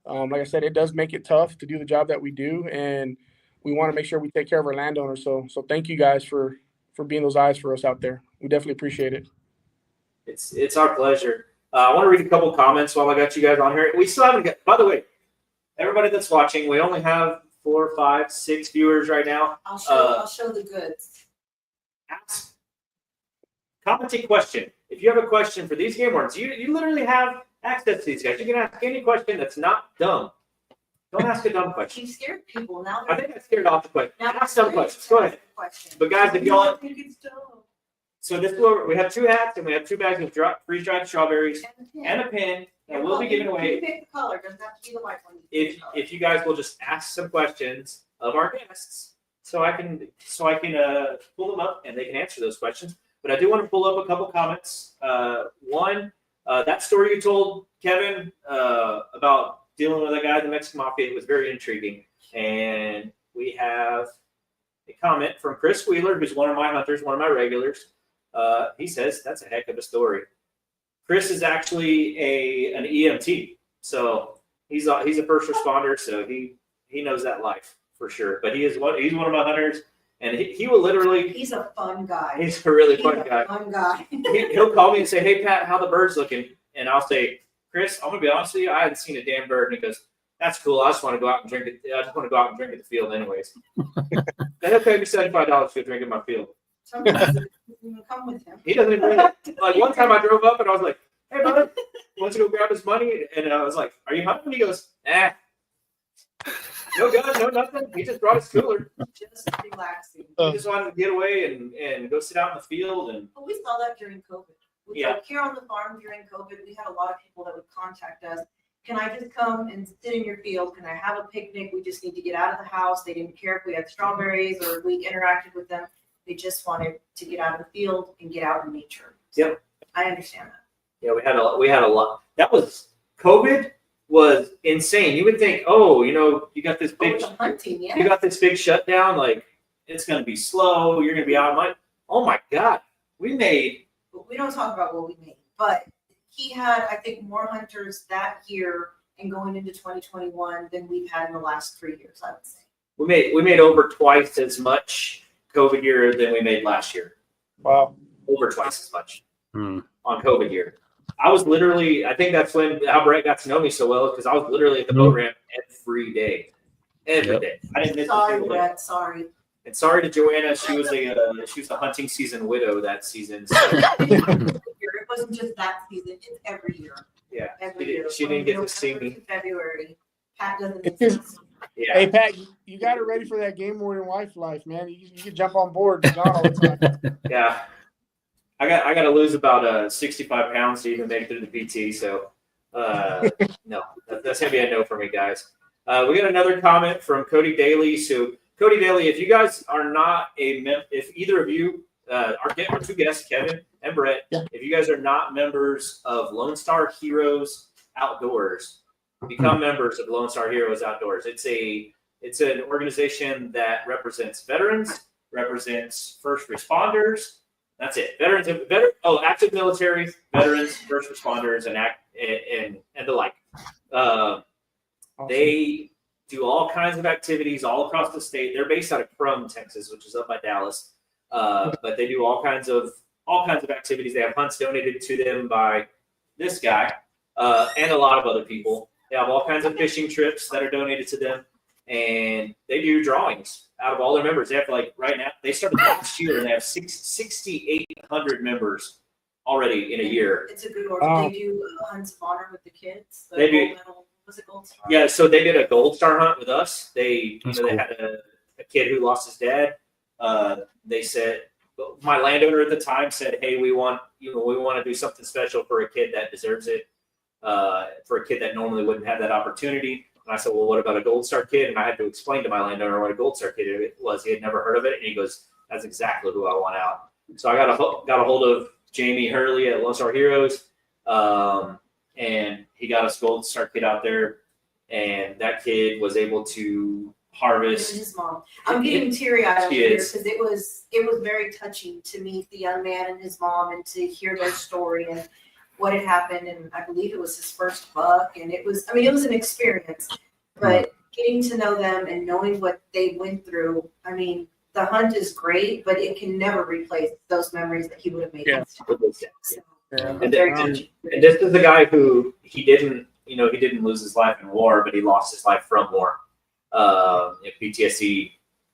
like I said, it does make it tough to do the job that we do, and we want to make sure we take care of our landowners. So thank you guys for being those eyes for us out there. We definitely appreciate it. It's our pleasure. I want to read a couple comments while I got you guys on here. We still haven't got. By the way, everybody that's watching, we only have 4, 5, 6 viewers right now. I'll show the goods. Comment a question. If you have a question for these game wardens, you literally have access to these guys. You can ask any question that's not dumb. Don't ask a dumb question. You scared people now. I think I scared off the question. Now Ask dumb questions. Go ahead. But guys, if y'all, think it's dumb. so this is where we have 2 hats and we have 2 bags of freeze-dried strawberries and a pin, and we'll be giving away. You pick the color. Doesn't have to be the white one. If you guys will just ask some questions of our guests, so I can pull them up and they can answer those questions. But I do want to pull up a couple comments. One, that story you told, Kevin, about dealing with a guy in the Mexican Mafia was very intriguing. And we have a comment from Chris Wheeler, who's one of my hunters, one of my regulars. He says, that's a heck of a story. Chris is actually an EMT. So he's a first responder, so he knows that life for sure. But he's one of my hunters. And he will literally, He's a fun guy. he's a really fun guy. Fun guy. He'll call me and say, "Hey Pat, how the birds looking?" And I'll say, "Chris, I'm gonna be honest with you, I hadn't seen a damn bird." And he goes, "That's cool. I just want to go out and drink it. I just want to go out and drink at the field, anyways." Then he'll pay me $75 to drink at my field. Sometimes he doesn't even come with him. He doesn't even bring it. Like one time I drove up and I was like, "Hey brother, wants to go grab his money?" And I was like, "Are you hunting?" He goes, "Nah, no gun, no nothing. He just brought his cooler. Just relaxing. He just wanted to get away and go sit out in the field." And But we saw that during COVID. Like here on the farm during COVID, we had a lot of people that would contact us. Can I just come and sit in your field? Can I have a picnic? We just need to get out of the house. They didn't care if we had strawberries or if we interacted with them. They just wanted to get out of the field and get out in nature. So Yep. I understand that. yeah, we had a lot. That was COVID was insane. You would think, oh, you got this Oh, big, the hunting, yeah. you got this big shutdown. Like it's gonna be slow. You're gonna be out of mind. Oh my God, we made. But we don't talk about what we made. But he had, I think, more hunters that year and going into 2021 than we've had in the last 3 years, I would say. We made over twice as much COVID year than we made last year. Wow. Over twice as much Hmm. on COVID year. I was literally, I think that's how Brett got to know me so well, because I was literally at the boat ramp every day. Every Yep. day. I didn't miss a Sorry, single day. Brett, sorry. And sorry to Joanna, she was a hunting season widow that season. So, It wasn't just that season, it's every year. yeah, Every year. she didn't get to see me. February. Pat doesn't It's exist. Yeah, Hey Pat, you got it ready for that game warden wife life, man. You can jump on board. You're gone all the time. yeah. I got to lose about 65 pounds to even make it through the PT. So no, that's gonna be a no for me, guys. We got another comment from Cody Daly. So Cody Daly, if you guys are not if either of you our two guests, Kevin and Brett, if you guys are not members of Lone Star Heroes Outdoors, become members of Lone Star Heroes Outdoors. It's an organization that represents veterans, represents first responders. That's it. Active military, veterans, first responders, and the like. Awesome. They do all kinds of activities all across the state. They're based out of Crum, Texas, which is up by Dallas. But they do all kinds of activities. They have hunts donated to them by this guy and a lot of other people. They have all kinds of fishing trips that are donated to them, and they do drawings out of all their members. They have right now. They started last year, and they have 6,800 members already in a year. It's a good order. Wow. They do hunts of honor with the kids. The They do. gold medal, was it Gold Star? Yeah, so they did a Gold Star hunt with us. They That's they cool. had a kid who lost his dad. They said my landowner at the time said, "Hey, we want to do something special for a kid that deserves it, for a kid that normally wouldn't have that opportunity." And I said, "Well, what about a Gold Star kid?" And I had to explain to my landowner what a Gold Star kid was. He had never heard of it, and he goes, "That's exactly who I want out." So I got a hold of Jamie Hurley at Lone Star Heroes, and he got us Gold Star kid out there, and that kid was able to It was harvest. his mom. I'm getting teary eyed over She here is. because it was very touching to meet the young man and his mom and to hear their story and what had happened. And I believe it was his first buck, and it was an experience. But getting to know them and knowing what they went through, I mean, the hunt is great, but it can never replace those memories that he would have made. Yeah. So, Yeah. And, very and, touching. and this is the guy who he didn't lose his life in war, but he lost his life from war. PTSD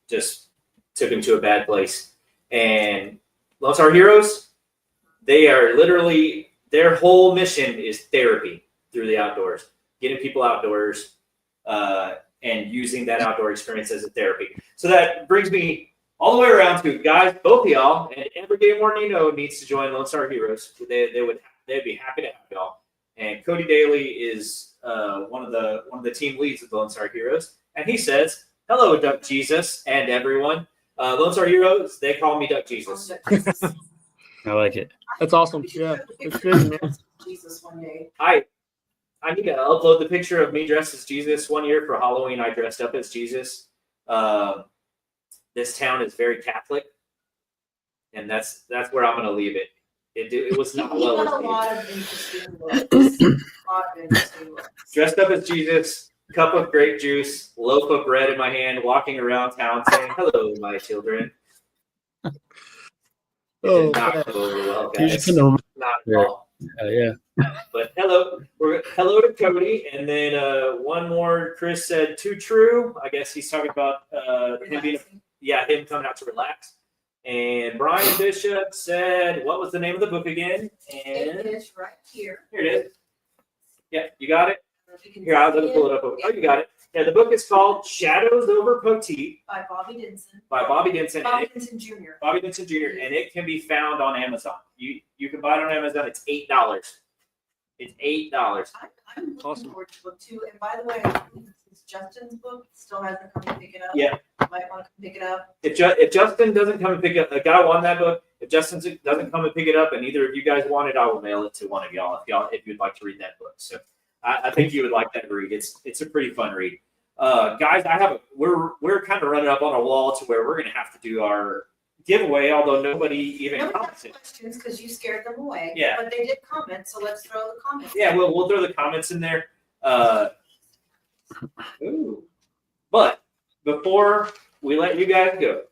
just took him to a bad place. And Lone Star Heroes, they are literally, their whole mission is therapy through the outdoors, getting people outdoors and using that outdoor experience as a therapy. So that brings me all the way around to, guys, both of y'all, and every game warden you know needs to join Lone Star Heroes. They'd be happy to have y'all. And Cody Daly is one of the team leads of Lone Star Heroes, and he says, "Hello, Duck Jesus and everyone. Lone Star Heroes, they call me Duck Jesus." I like it. That's awesome. Yeah, it's good, man. Jesus one day. I need to upload the picture of me dressed as Jesus. One year for Halloween, I dressed up as Jesus. This town is very Catholic, and that's where I'm going to leave it. It was not well got a received. lot of interesting looks. Dressed up as Jesus, cup of grape juice, loaf of bread in my hand, walking around town saying, "Hello, my children." It did not go over well, You're guys. just gonna Not at all. yeah. But hello to Cody, and then one more. Chris said too true. I guess he's talking about him coming out to relax. And Brian Bishop said, "What was the name of the book again?" And It is right here. here it is. Yeah, you got it. You can Here, I'll see let me pull it up. Oh, you got it. Yeah, the book is called Shadows Over Poteet By Bobby Denson. by Bobby Denson. Bobby Denson Jr. Bobby Denson Jr. And it can be found on Amazon. You can buy it on Amazon. It's $8. It's $8. I'm looking Awesome. forward to book 2. And by the way, it's Justin's book. Still hasn't come to pick it up. Yeah. Might want to come pick it up. If Justin doesn't come and pick it up, like I want that book. If Justin doesn't come and pick it up, and either of you guys want it, I will mail it to one of y'all if you'd like to read that book. So I think you would like that read. It's a pretty fun read. Guys, we're kind of running up on a wall to where we're going to have to do our giveaway, although nobody even Nobody has commented. questions because you scared them away. Yeah. But they did comment, so let's throw the comments. Yeah, we'll throw the comments in there. Ooh. But before we let you guys go,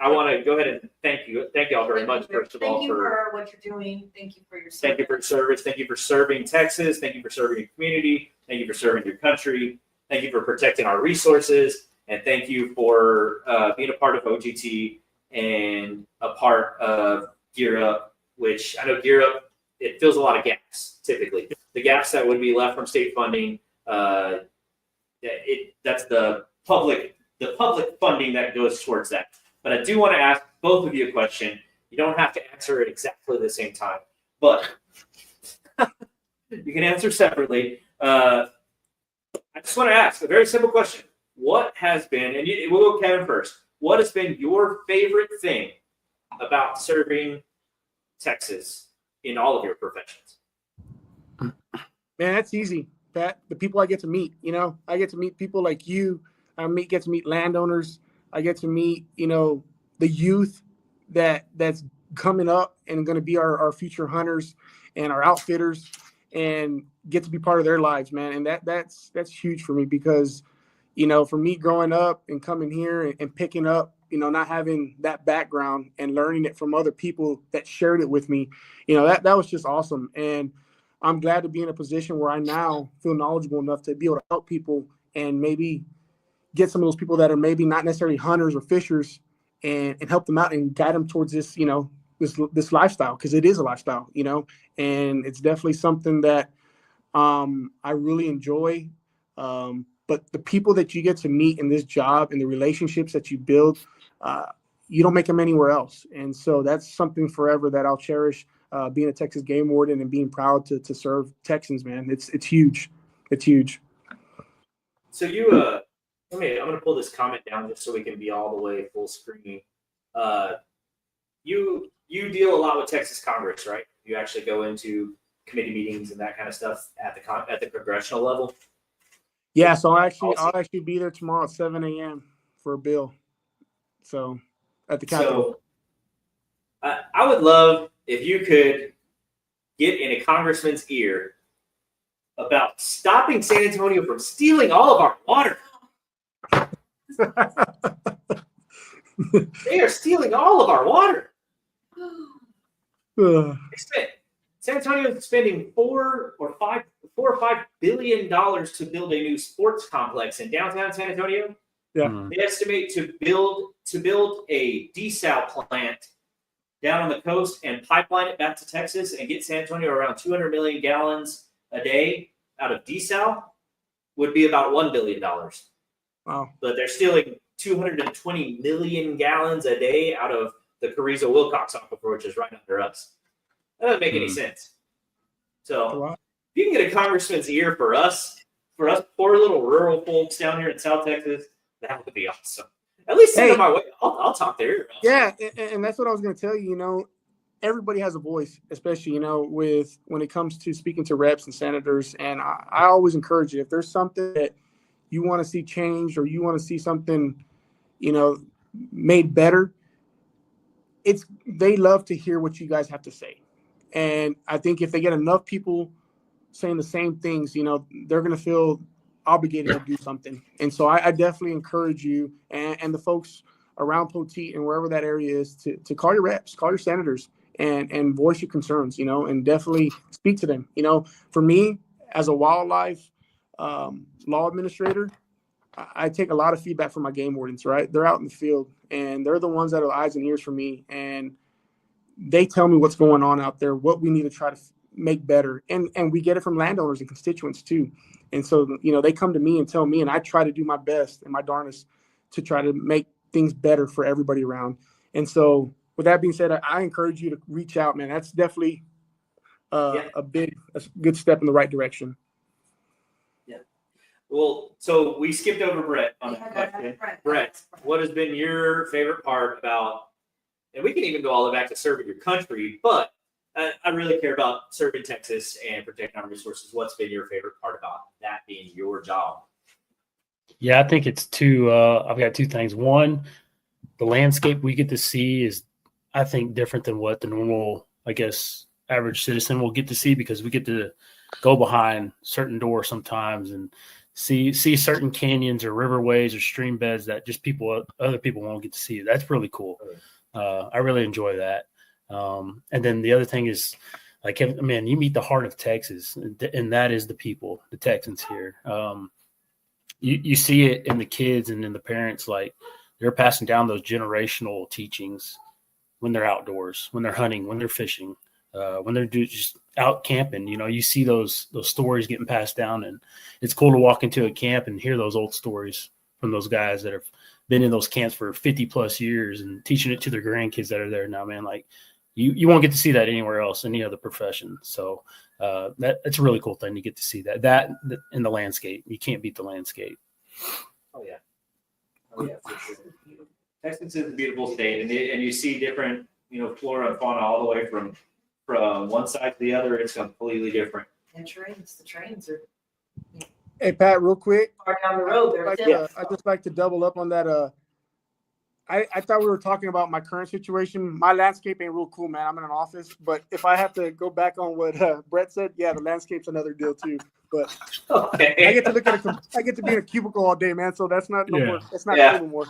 I want to go ahead and thank y'all very much, first of all, Thank you for what you're doing. Thank you for your service. thank you for your service. Thank you for serving Texas. Thank you for serving your community. Thank you for serving your country. Thank you for protecting our resources. And thank you for being a part of OGT and a part of Gear Up, which I know Gear Up, it fills a lot of gaps, typically. The gaps that would be left from state funding, that's the public funding that goes towards that. But I do want to ask both of you a question. You don't have to answer it exactly at the same time, but you can answer separately. I just want to ask a very simple question. What has been, and we'll go Kevin first, what has been your favorite thing about serving Texas in all of your professions? Man, that's easy. Pat, the people I get to meet, I get to meet people like you. Get to meet landowners. I get to meet, the youth that's coming up and going to be our future hunters and our outfitters, and get to be part of their lives, man. And that's huge for me because, for me growing up and coming here and picking up, not having that background and learning it from other people that shared it with me, that was just awesome. And I'm glad to be in a position where I now feel knowledgeable enough to be able to help people and maybe get some of those people that are maybe not necessarily hunters or fishers and help them out and guide them towards this, this lifestyle, because it is a lifestyle, and it's definitely something that I really enjoy. But the people that you get to meet in this job and the relationships that you build, you don't make them anywhere else. And so that's something forever that I'll cherish, being a Texas game warden and being proud to serve Texans, man. It's huge. It's huge. So you, I'm going to pull this comment down just so we can be all the way full screen. You deal a lot with Texas Congress, right? You actually go into committee meetings and that kind of stuff at the congressional level. Yeah, so I'll actually be there tomorrow at 7 a.m. for a bill. So at the Capitol. So I would love if you could get in a congressman's ear about stopping San Antonio from stealing all of our water. They are stealing all of our water. San Antonio is spending $4 or $5 billion to build a new sports complex in downtown San Antonio. Yeah. They estimate to build a desal plant down on the coast and pipeline it back to Texas and get San Antonio around 200 million gallons a day out of desal would be about $1 billion. Wow. But they're stealing 220 million gallons a day out of the Carrizo-Wilcox aquifer, which is right under us. That doesn't make any sense. So Wow. if you can get a congressman's ear for us poor little rural folks down here in South Texas, that would be awesome. At least send them my way. I'll talk their ear off. Yeah, and that's what I was going to tell you. Everybody has a voice, especially, when it comes to speaking to reps and senators. And I always encourage you, if there's something that you want to see changed or you want to see something, made better, they love to hear what you guys have to say. And I think if they get enough people saying the same things, they're going to feel obligated to do something. And so I definitely encourage you and the folks around Poteet and wherever that area is to call your reps, call your senators, and voice your concerns, and definitely speak to them. For me, as a wildlife law administrator, I take a lot of feedback from my game wardens, right? They're out in the field, and they're the ones that are eyes and ears for me, and they tell me what's going on out there, what we need to try to make better. And we get it from landowners and constituents too. And so, they come to me and tell me, and I try to do my best and my darnest to try to make things better for everybody around. And so with that being said, I encourage you to reach out, man. That's definitely a good step in the right direction. Yeah. Well, so we skipped over Brett on that question. Brett, what has been your favorite part about, and we can even go all the way back to serving your country, but I really care about serving Texas and protecting our resources. What's been your favorite part about that being your job? Yeah, I think it's two. I've got two things. One, the landscape we get to see is, I think, different than what the normal, I guess, average citizen will get to see, because we get to go behind certain doors sometimes and see certain canyons or riverways or stream beds that just other people won't get to see. That's really cool. I really enjoy that. And then the other thing is, like, man, you meet the heart of Texas, and that is the people, the Texans here. You see it in the kids and in the parents, like they're passing down those generational teachings when they're outdoors, when they're hunting, when they're fishing, when they're just out camping. You see those stories getting passed down, and it's cool to walk into a camp and hear those old stories from those guys that have been in those camps for 50 plus years and teaching it to their grandkids that are there now, man. Like you won't get to see that anywhere else, any other profession. So that's a really cool thing to get to see that in the landscape. You can't beat the landscape. Oh yeah, for sure. Texas is a beautiful state, and you see different, flora and fauna all the way from one side to the other. It's completely different. And the trains are Hey, Pat, real quick. far down the road. I'd just like to double up on that. I thought we were talking about my current situation. My landscape ain't real cool, man. I'm in an office, but if I have to go back on what Brett said, yeah, the landscape's another deal too. But Okay. I get to look at I get to be in a cubicle all day, man. So that's not no more. That's not cool anymore.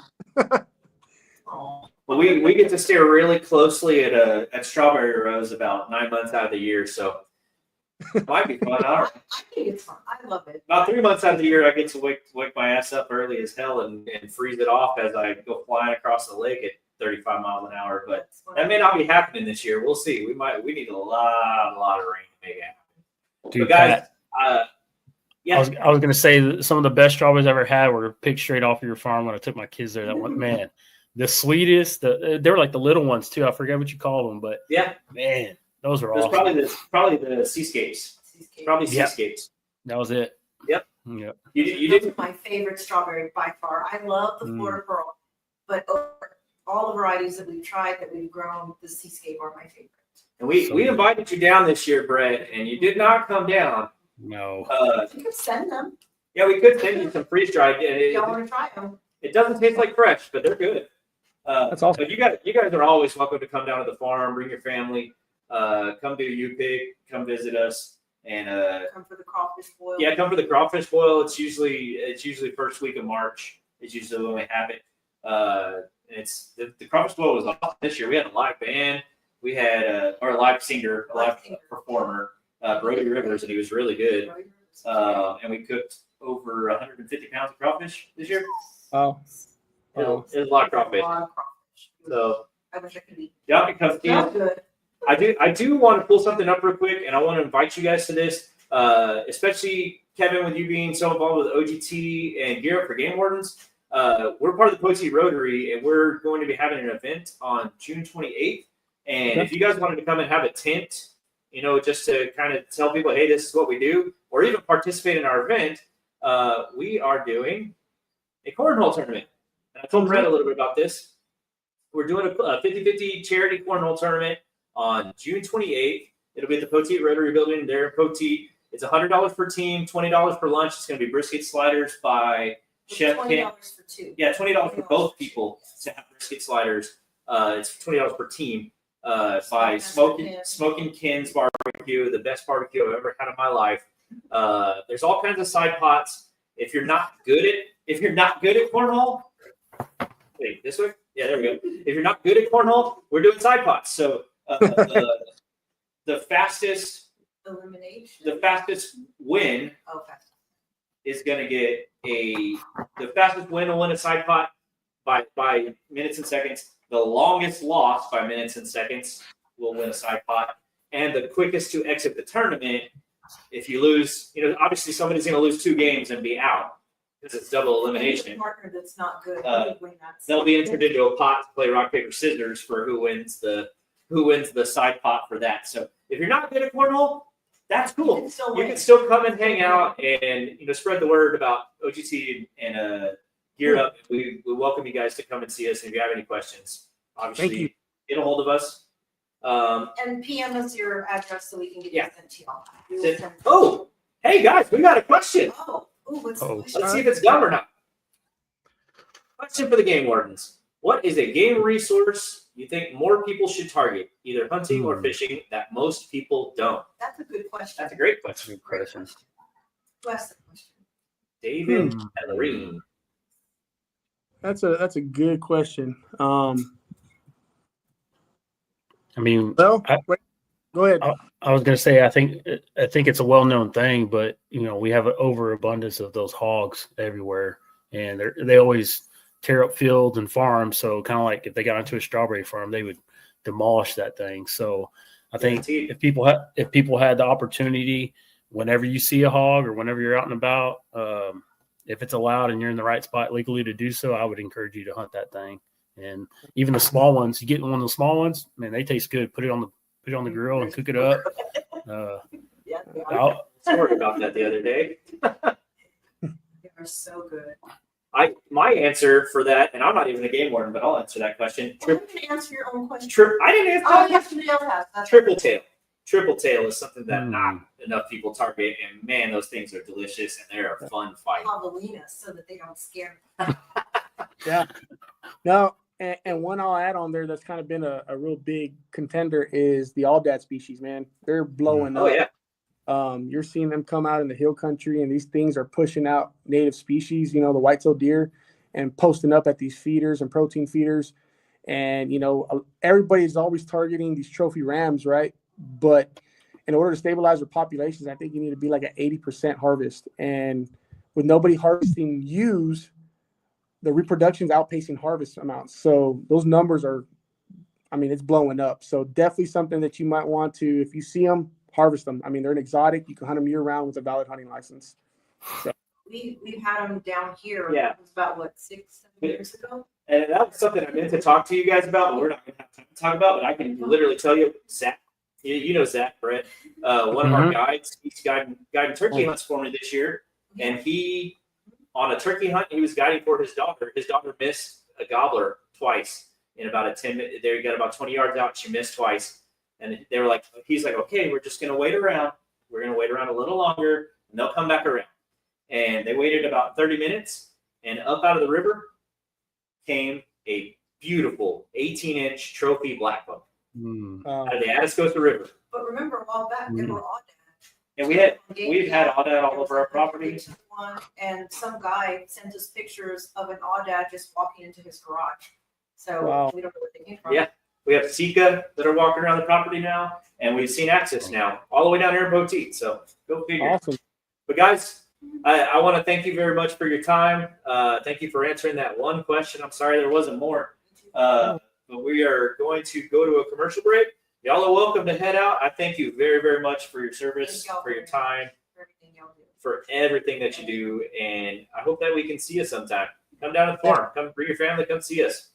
Well, we get to stare really closely at Strawberry Rose about 9 months out of the year, so it might be fun. I think it's fun. I love it. About 3 months out of the year, I get to wake my ass up early as hell and freeze it off as I go flying across the lake at 35 miles an hour. But that may not be happening this year. We'll see. We need a lot of rain to make it happen. Dude, but guys, Pat, yeah. I was going to say that some of the best strawberries I ever had were picked straight off of your farm when I took my kids there. That one, man, the sweetest. They were like the little ones too. I forget what you call them, but yeah, man, those are awesome. Probably the seascapes. Probably seascapes. That was it. Yep. Yep. You That's did my favorite strawberry by far. I love the Florida Pearl, but over all the varieties that we've tried, that we've grown, the seascape are my favorite. And we invited you down this year, Brett, and you did not come down. No. You could send them. Yeah, we could send you some freeze dried. Y'all want to try them? It doesn't taste like fresh, but they're good. That's awesome. But you guys are always welcome to come down to the farm, bring your family, come do UPIC, come visit us, and Come for the crawfish boil. yeah, come for the crawfish boil. It's usually first week of March. It's usually when we have it. It's the crawfish boil was awesome this year. We had a live band. We had our live singer, a live performer, Brody Rivers, and he was really good. And we cooked over 150 pounds of crawfish this year. Oh. It was a lot of crawfish. So I wish I could eat. yeah, because Good. I do want to pull something up real quick, and I want to invite you guys to this, especially Kevin, with you being so involved with OGT and Gear Up for Game Wardens. We're part of the Poteet Rotary, and we're going to be having an event on June 28th. And if you guys wanted to come and have a tent, just to kind of tell people, hey, this is what we do, or even participate in our event, we are doing a cornhole tournament. And I told Brett a little bit about this. We're doing a 50-50 charity cornhole tournament on June 28th. It'll be at the Poteet Rotary Building there in Poteet. It's $100 per team, $20 per lunch. It's going to be brisket sliders by Chef Ken. $20 for two. Yeah, $20 for both people to have brisket sliders. It's $20 per team by Smoking Ken's Barbecue, the best barbecue I've ever had in my life. There's all kinds of side pots. If you're not good at cornhole, wait, this way? Yeah, there we go. If you're not good at cornhole, we're doing side pots. So the fastest Elimination. the fastest win Okay. is going to get the fastest win will win a side pot by minutes and seconds. The longest loss by minutes and seconds will win a side pot, and the quickest to exit the tournament. If you lose, obviously somebody's going to lose 2 games and be out because it's double elimination. Any partner that's not good. Win that They'll be entered into a pot to play rock paper scissors for who wins the side pot for that. So if you're not good at cornhole, that's cool. You can still come and hang out and spread the word about OGT and Gear Up. We welcome you guys to come and see us. And if you have any questions, obviously get a hold of us. And PM us your address so we can get you sent to y'all. Oh, hey guys, we got a question. What's the question? Let's see if it's dumb or not. Question for the game wardens. What is a game resource you think more people should target, either hunting or fishing, that most people don't? That's a good question. That's a great That's question. a good question. Who asked the question? David Ellery. That's a good question. I mean, Well, wait, go ahead. I was going to say, I think it's a well-known thing, but we have an overabundance of those hogs everywhere, and they always tear up fields and farms. So kind of like if they got into a strawberry farm, they would demolish that thing. So I think if people had the opportunity, whenever you see a hog or whenever you're out and about, if it's allowed and you're in the right spot legally to do so, I would encourage you to hunt that thing. And even the small ones, you get one of the small ones, man, they taste good. Put it on the grill and cook it up. I was about that the other day. They are so good. My answer for that, and I'm not even a game warden, but I'll answer that question. You can answer your own question. I didn't answer Oh, that. yes, you have. Triple tail. Triple tail is something that not enough people target, and man, those things are delicious and they're a fun fight. Javelina so that they don't scare me. Yeah. No, and one I'll add on there that's kind of been a real big contender is the Aldad species, man. They're blowing up. Oh, yeah. You're seeing them come out in the hill country, and these things are pushing out native species, the white-tailed deer, and posting up at these feeders and protein feeders. And, everybody's always targeting these trophy rams, right? But in order to stabilize their populations, I think you need to be like at 80% harvest. And with nobody harvesting ewes, the reproduction's outpacing harvest amounts. So those numbers it's blowing up. So definitely something that you might want to, if you see them, harvest them. They're an exotic. You can hunt them year round with a valid hunting license. So. We've had them down here. Yeah. It was about 6-7 years ago. And that was something I meant to talk to you guys about, but we're not going to have time to talk about. But I can literally tell you, Zach, you know Zach, Brett, one of our guides, he's guiding turkey hunts for me this year. And he, on a turkey hunt, he was guiding for his daughter. His daughter missed a gobbler twice in about a 10-minute. There, he got about 20 yards out. She missed twice. And they were like, he's like, okay, we're just going to wait around. We're going to wait around a little longer, and they'll come back around. And they waited about 30 minutes, and up out of the river came a beautiful 18-inch trophy black buck out of the Atascosa River. But remember, a while back, they were Audad. And we've had Audad all over our property. And some guy sent us pictures of an Audad just walking into his garage. So we don't know where they came from. Yeah. We have Sika that are walking around the property now, and we've seen Axis now, all the way down here in Poteet. So go figure. Awesome. But guys, I want to thank you very much for your time. Thank you for answering that one question. I'm sorry there wasn't more. But we are going to go to a commercial break. Y'all are welcome to head out. I thank you very, very much for your service, for your time, for everything that you do. And I hope that we can see you sometime. Come down to the farm. Come bring your family. Come see us.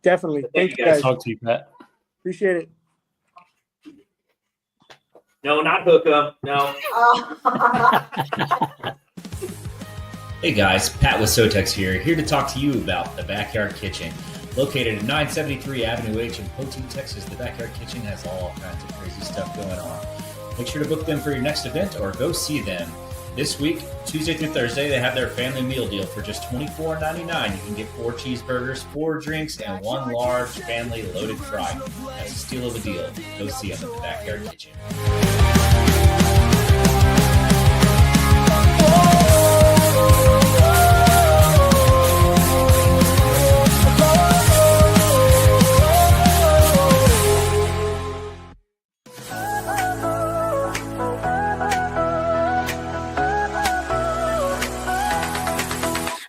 Definitely. Thank you guys. Talk to you, Pat. Appreciate it. No, not hook 'em. No. Hey guys, Pat with SoTex here to talk to you about the Backyard Kitchen. Located at 973 Avenue H in Poteet, Texas, the Backyard Kitchen has all kinds of crazy stuff going on. Make sure to book them for your next event or go see them. This week, Tuesday through Thursday, they have their family meal deal for just $24.99. You can get 4 cheeseburgers, 4 drinks, and 1 large family loaded fry. That's a steal of a deal. Go see them at the Backyard Kitchen.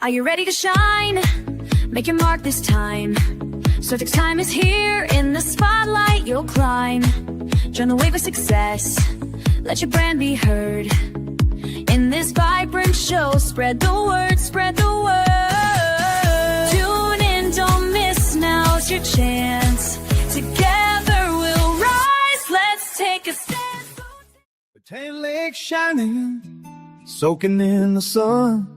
Are you ready to shine? Make your mark this time. SoTex time is here. In the spotlight you'll climb. Join the wave of success. Let your brand be heard. In this vibrant show, spread the word, spread the word. Tune in, don't miss, now's your chance. Together we'll rise, let's take a stand. The tan lake shining, soaking in the sun,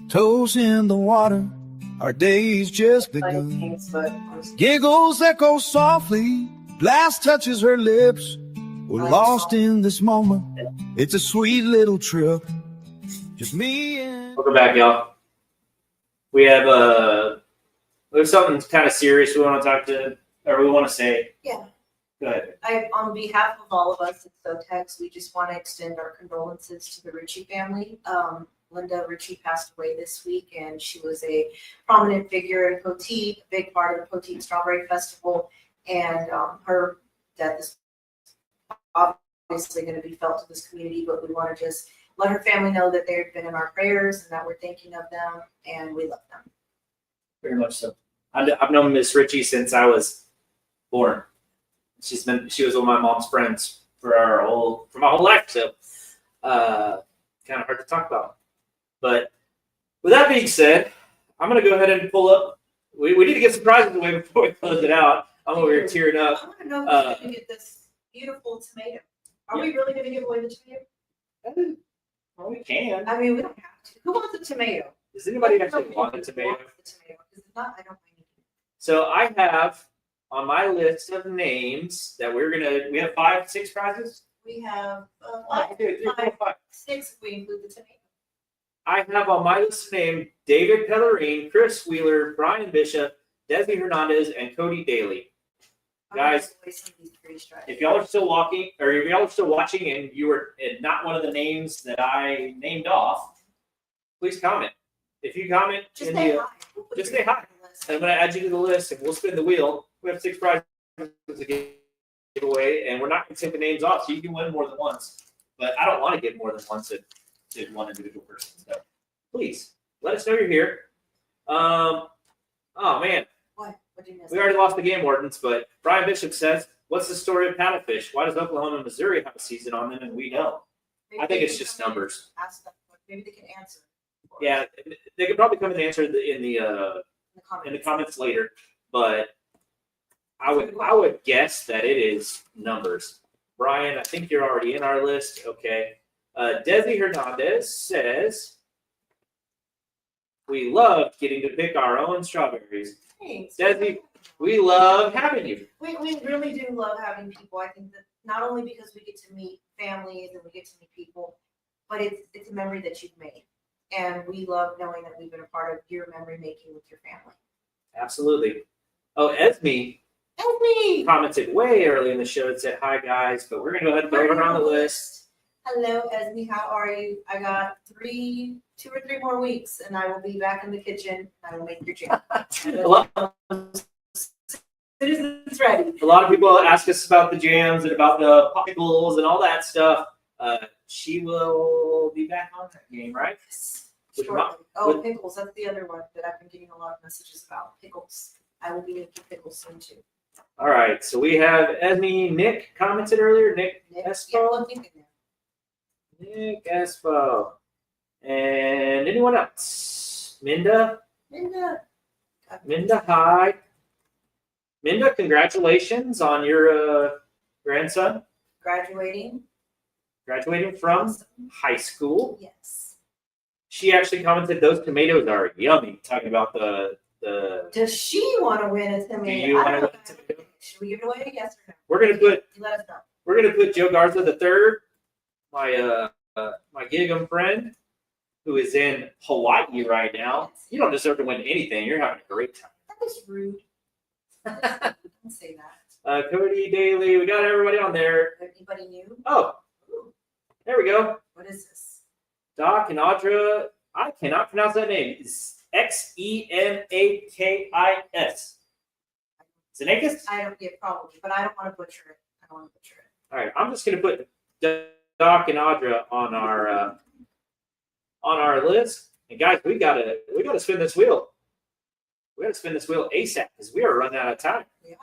toes in the water, our day's just begun. Things, but Giggles echo softly, blast touches her lips. We're lost in this moment, it's a sweet little trip. Just me and... Welcome back, y'all. We have there's something kind of serious we want to talk to, or we want to say. Yeah. Go ahead. On behalf of all of us at SoTex, we just want to extend our condolences to the Ritchie family. Linda Ritchie passed away this week, and she was a prominent figure in Poteet, a big part of the Poteet Strawberry Festival, and her death is obviously going to be felt to this community, but we want to just let her family know that they've been in our prayers and that we're thinking of them and we love them. Very much so. I've known Miss Ritchie since I was born. She was one of my mom's friends for my whole life. So kind of hard to talk about. But with that being said, I'm gonna go ahead and pull up. We need to get some prizes away before we close it out. I'm over here tearing up. I want to know if we can get this beautiful tomato. Are we really going to give away the tomato? Well, we can. I mean, we don't have to. Who wants a tomato? Does anybody actually want a tomato? The tomato? Because if not, I don't mind it. So I have on my list of names that we have 6 prizes. We have 6 if we include the tomato. I have on my list of names David Pellerine, Chris Wheeler, Brian Bishop, Desi Hernandez, and Cody Daly. Guys, if y'all are still watching and you were not one of the names that I named off, please comment. If you comment, Just say hi. Just say hi. I'm going to add you to the list, and we'll spin the wheel. We have 6 prizes to give away, and we're not going to take the names off, so you can win more than once. But I don't want to give more than once to one individual person. So please let us know you're here. Oh man. What? What did you miss? We already lost the game wardens, but Brian Bishop says, "What's the story of paddlefish? Why does Oklahoma and Missouri have a season on them, and we don't?" I think it's just numbers. Ask them. Maybe they can answer. Yeah, they could probably come and answer in the comments later, but I would guess that it is numbers. Brian, I think you're already in our list. Okay. Desi Hernandez says, "We love getting to pick our own strawberries." Thanks. Desi, we love having you. We really do love having people. I think that not only because we get to meet families and we get to meet people, but it's a memory that you've made. And we love knowing that we've been a part of your memory making with your family. Absolutely. Oh, Esme commented way early in the show and said, "Hi, guys," but we're going to go ahead and go over on the list. Hello, Esme. How are you? I got 2 or 3 more weeks, and I will be back in the kitchen. I will make your jam. As soon as it's ready. A lot of people ask us about the jams and about the popsicles and all that stuff. She will be back on that game, right? Shortly. Pickles. That's the other one that I've been getting a lot of messages about. Pickles. I will be making pickles soon, too. All right. So we have Esme. Nick commented earlier. Nick Espo. Nick Espo. And anyone else? Minda, hi. Minda, congratulations on your grandson Graduating from Awesome. high school. Yes. She actually commented, "Those tomatoes are yummy," talking about the. Does she want to win a tomato? Do you want to win a tomato? Should we give it away? Yes or no? We're gonna put. You let us know. We're gonna put Joe Garza III, my gig'em friend, who is in Hawaii right now. You don't deserve to win anything. You're having a great time. That was rude. Don't say that. Cody Daly, we got everybody on there. Anybody new? Oh, there we go. What is this? Doc and Audra. I cannot pronounce that name. It's Xenakis. Xenakis? I don't get probably, but I don't want to butcher it. All right, I'm just gonna put Doc and Audra on our list And guys, we gotta spin this wheel. We gotta spin this wheel ASAP because we are running out of time. Yeah.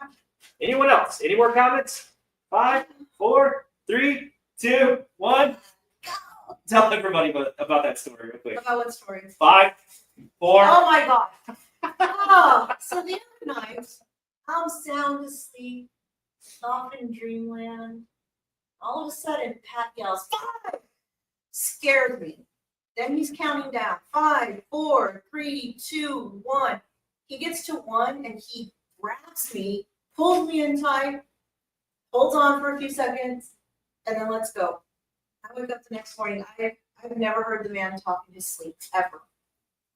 Anyone else? Any more comments? 5, 4, 3, 2, 1. Tell everybody about that story real quick. About what story? 5, 4. Oh my God. Oh, so the other night, I'm sound asleep, off in dreamland. All of a sudden, Pat yells, 5! Scared me. Then he's counting down. 5, 4, 3, 2, 1. He gets to 1 and he grabs me, pulls me in tight, holds on for a few seconds, and then let's go. I wake up the next morning. I've never heard the man talk in his sleep, ever.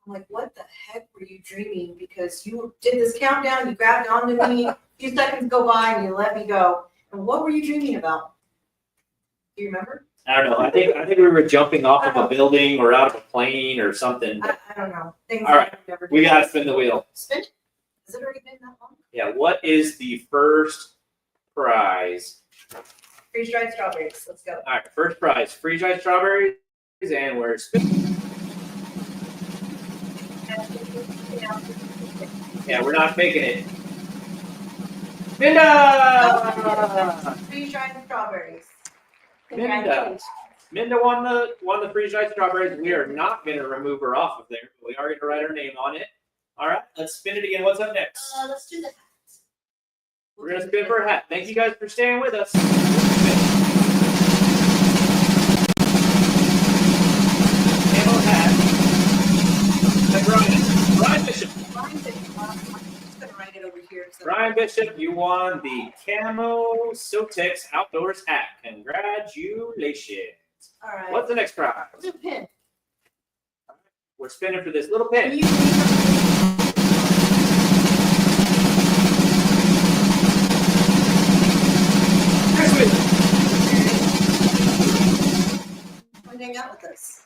I'm like, what the heck were you dreaming? Because you did this countdown, you grabbed onto me, a few seconds go by, and you let me go. And what were you dreaming about? Do you remember? I don't know. I think we were jumping off of a building or out of a plane or something. I don't know. Things All right, I've never we done. gotta spin the wheel. Spin it? Has it already been that long? Yeah, what is the first prize? Freeze-dried strawberries. Let's go. All right, first prize, freeze-dried strawberries, and we're spinning. Yeah, we're not making it. Minda! Freeze-dried strawberries. Minda. Congratulations. Minda won the freeze-dried strawberries. We are not going to remove her off of there. We are going to write her name on it. All right, let's spin it again. What's up next? Let's do the hat. We're going to spin for a hat. Thank you guys for staying with us. Camo hat. Brian Bishop. I'm just gonna write it over here. So Brian Bishop, you won the Camo SoTex Outdoors hat. Congratulations. all right. What's the next prize? What's a pin? We're spinning for this little pin. Chris Wheeler. Come hang out with us.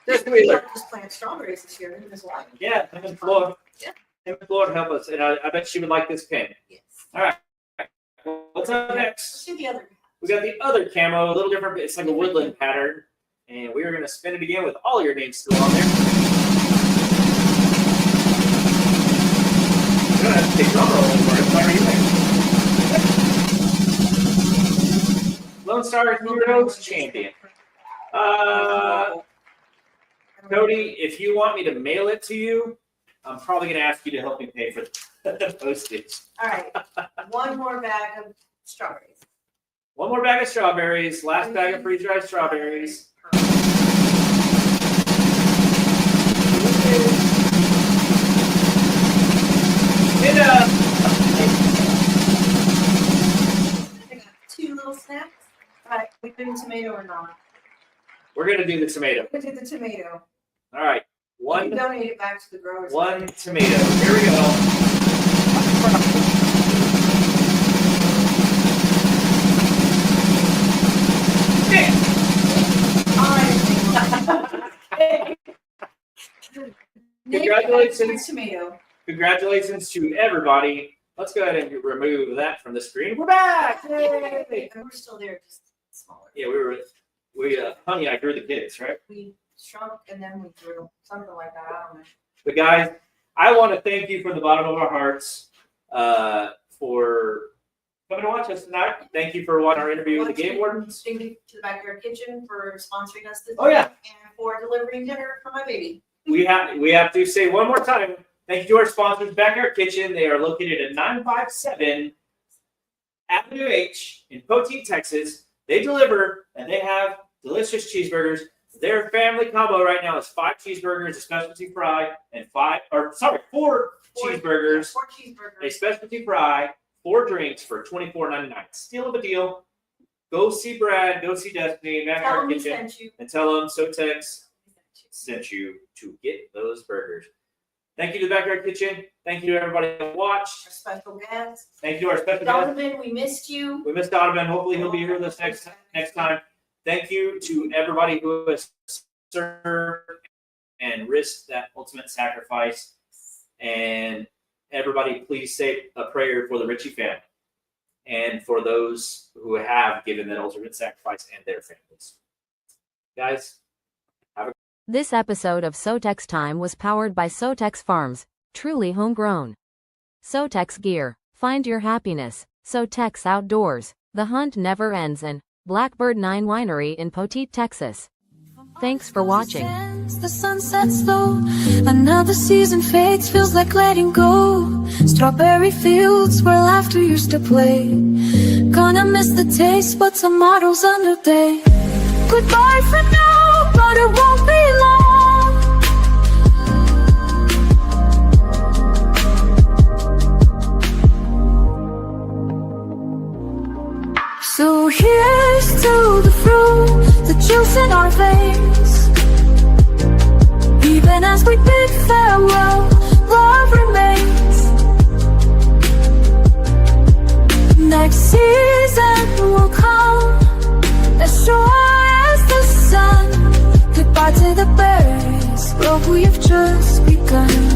Chris Wheeler. Just plant strawberries this year. Him and his wife. Yeah, him and Floyd. Yeah. Him and Floyd help us, and I bet she would like this pin. Yes. All right. What's up Let's next? do the other. We got the other camo, a little different. It's like a woodland pattern, and we are going to spin it again with all your names still on there. You don't have to take drum roll anymore. It's already there. Lone Star Heroes Champion. Cody, if you want me to mail it to you, I'm probably going to ask you to help me pay for the postage. All right. One more bag of strawberries. One more bag of strawberries. Last bag of freeze-dried strawberries. And I got 2 little snacks. All right. We doing tomato or not? we're going to do the tomato. We did the tomato. All right. You One can donate it back to the growers. tomato. Here we go. Congratulations. Tomato. Congratulations to everybody. Let's go ahead and remove that from the screen. We're back. Yay! And we're still there, just smaller. Yeah, Honey, I grew the kids, right? We shrunk and then we grew, something like that. I don't know. But guys, I want to thank you from the bottom of our hearts for coming to watch us tonight. Thank you for watching our interview with the Game Wardens. Thank you to the Backyard Kitchen for sponsoring us this Oh, yeah. week and for delivering dinner for my baby. We have to say one more time, thank you to our sponsors, Backyard Kitchen. They are located at 957 Avenue H in Poteet, Texas. They deliver and they have delicious cheeseburgers. Their family combo right now is 5 cheeseburgers, a specialty fry, and 4 cheeseburgers, 4 cheeseburgers. a specialty fry, 4 drinks for $24.99. Steal of a deal. Go see Brad, go see Destiny, Tell Backyard them we Kitchen, sent you. and tell them SoTex sent you to get those burgers. Thank you to the Backyard Kitchen. Thank you to everybody who watched. Our special guest. Thank you to our special guest. Donovan, we missed you. We missed Donovan. Hopefully he'll be here with us next time. Thank you to everybody who has served and risked that ultimate sacrifice. And everybody, please say a prayer for the Ritchie family and for those who have given that ultimate sacrifice and their families. Guys, This episode of SoTex Time was powered by SoTex Farms, truly homegrown. SoTex Gear, find your happiness. SoTex Outdoors, the hunt never ends, and Blackbird 9 Winery in Poteet, Texas. Thanks for watching. The sun sets low, another season fades, feels like letting go. Strawberry fields where laughter used to play. Gonna miss the taste, but tomorrow's a new day. Goodbye for now, but it won't be long. So here's to the fruit, the juice in our veins. Even as we bid farewell, love remains. Next season will come, as sure as the sun. Goodbye to the berries, but we've just begun.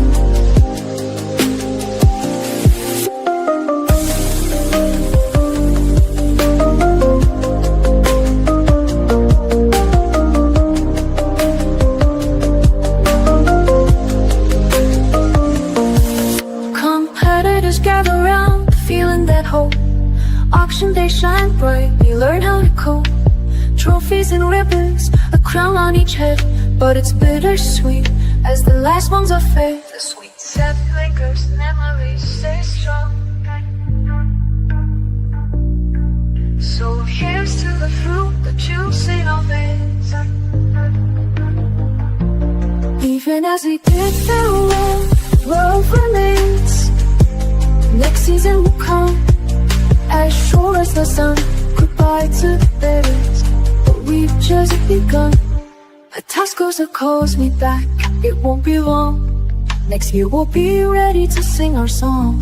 Gather round, feeling that hope. Auction day shine bright, you learn how to cope. Trophies and ribbons, a crown on each head. But it's bittersweet, as the last ones are fed. The sweet sap lingers, memories stay strong. So here's to the fruit, the juice in our veins. Even as we bid farewell, love remains. Next season will come, as sure as the sun. Goodbye to the berries, but we've just begun. A task goes that calls me back, it won't be long. Next year we'll be ready to sing our song.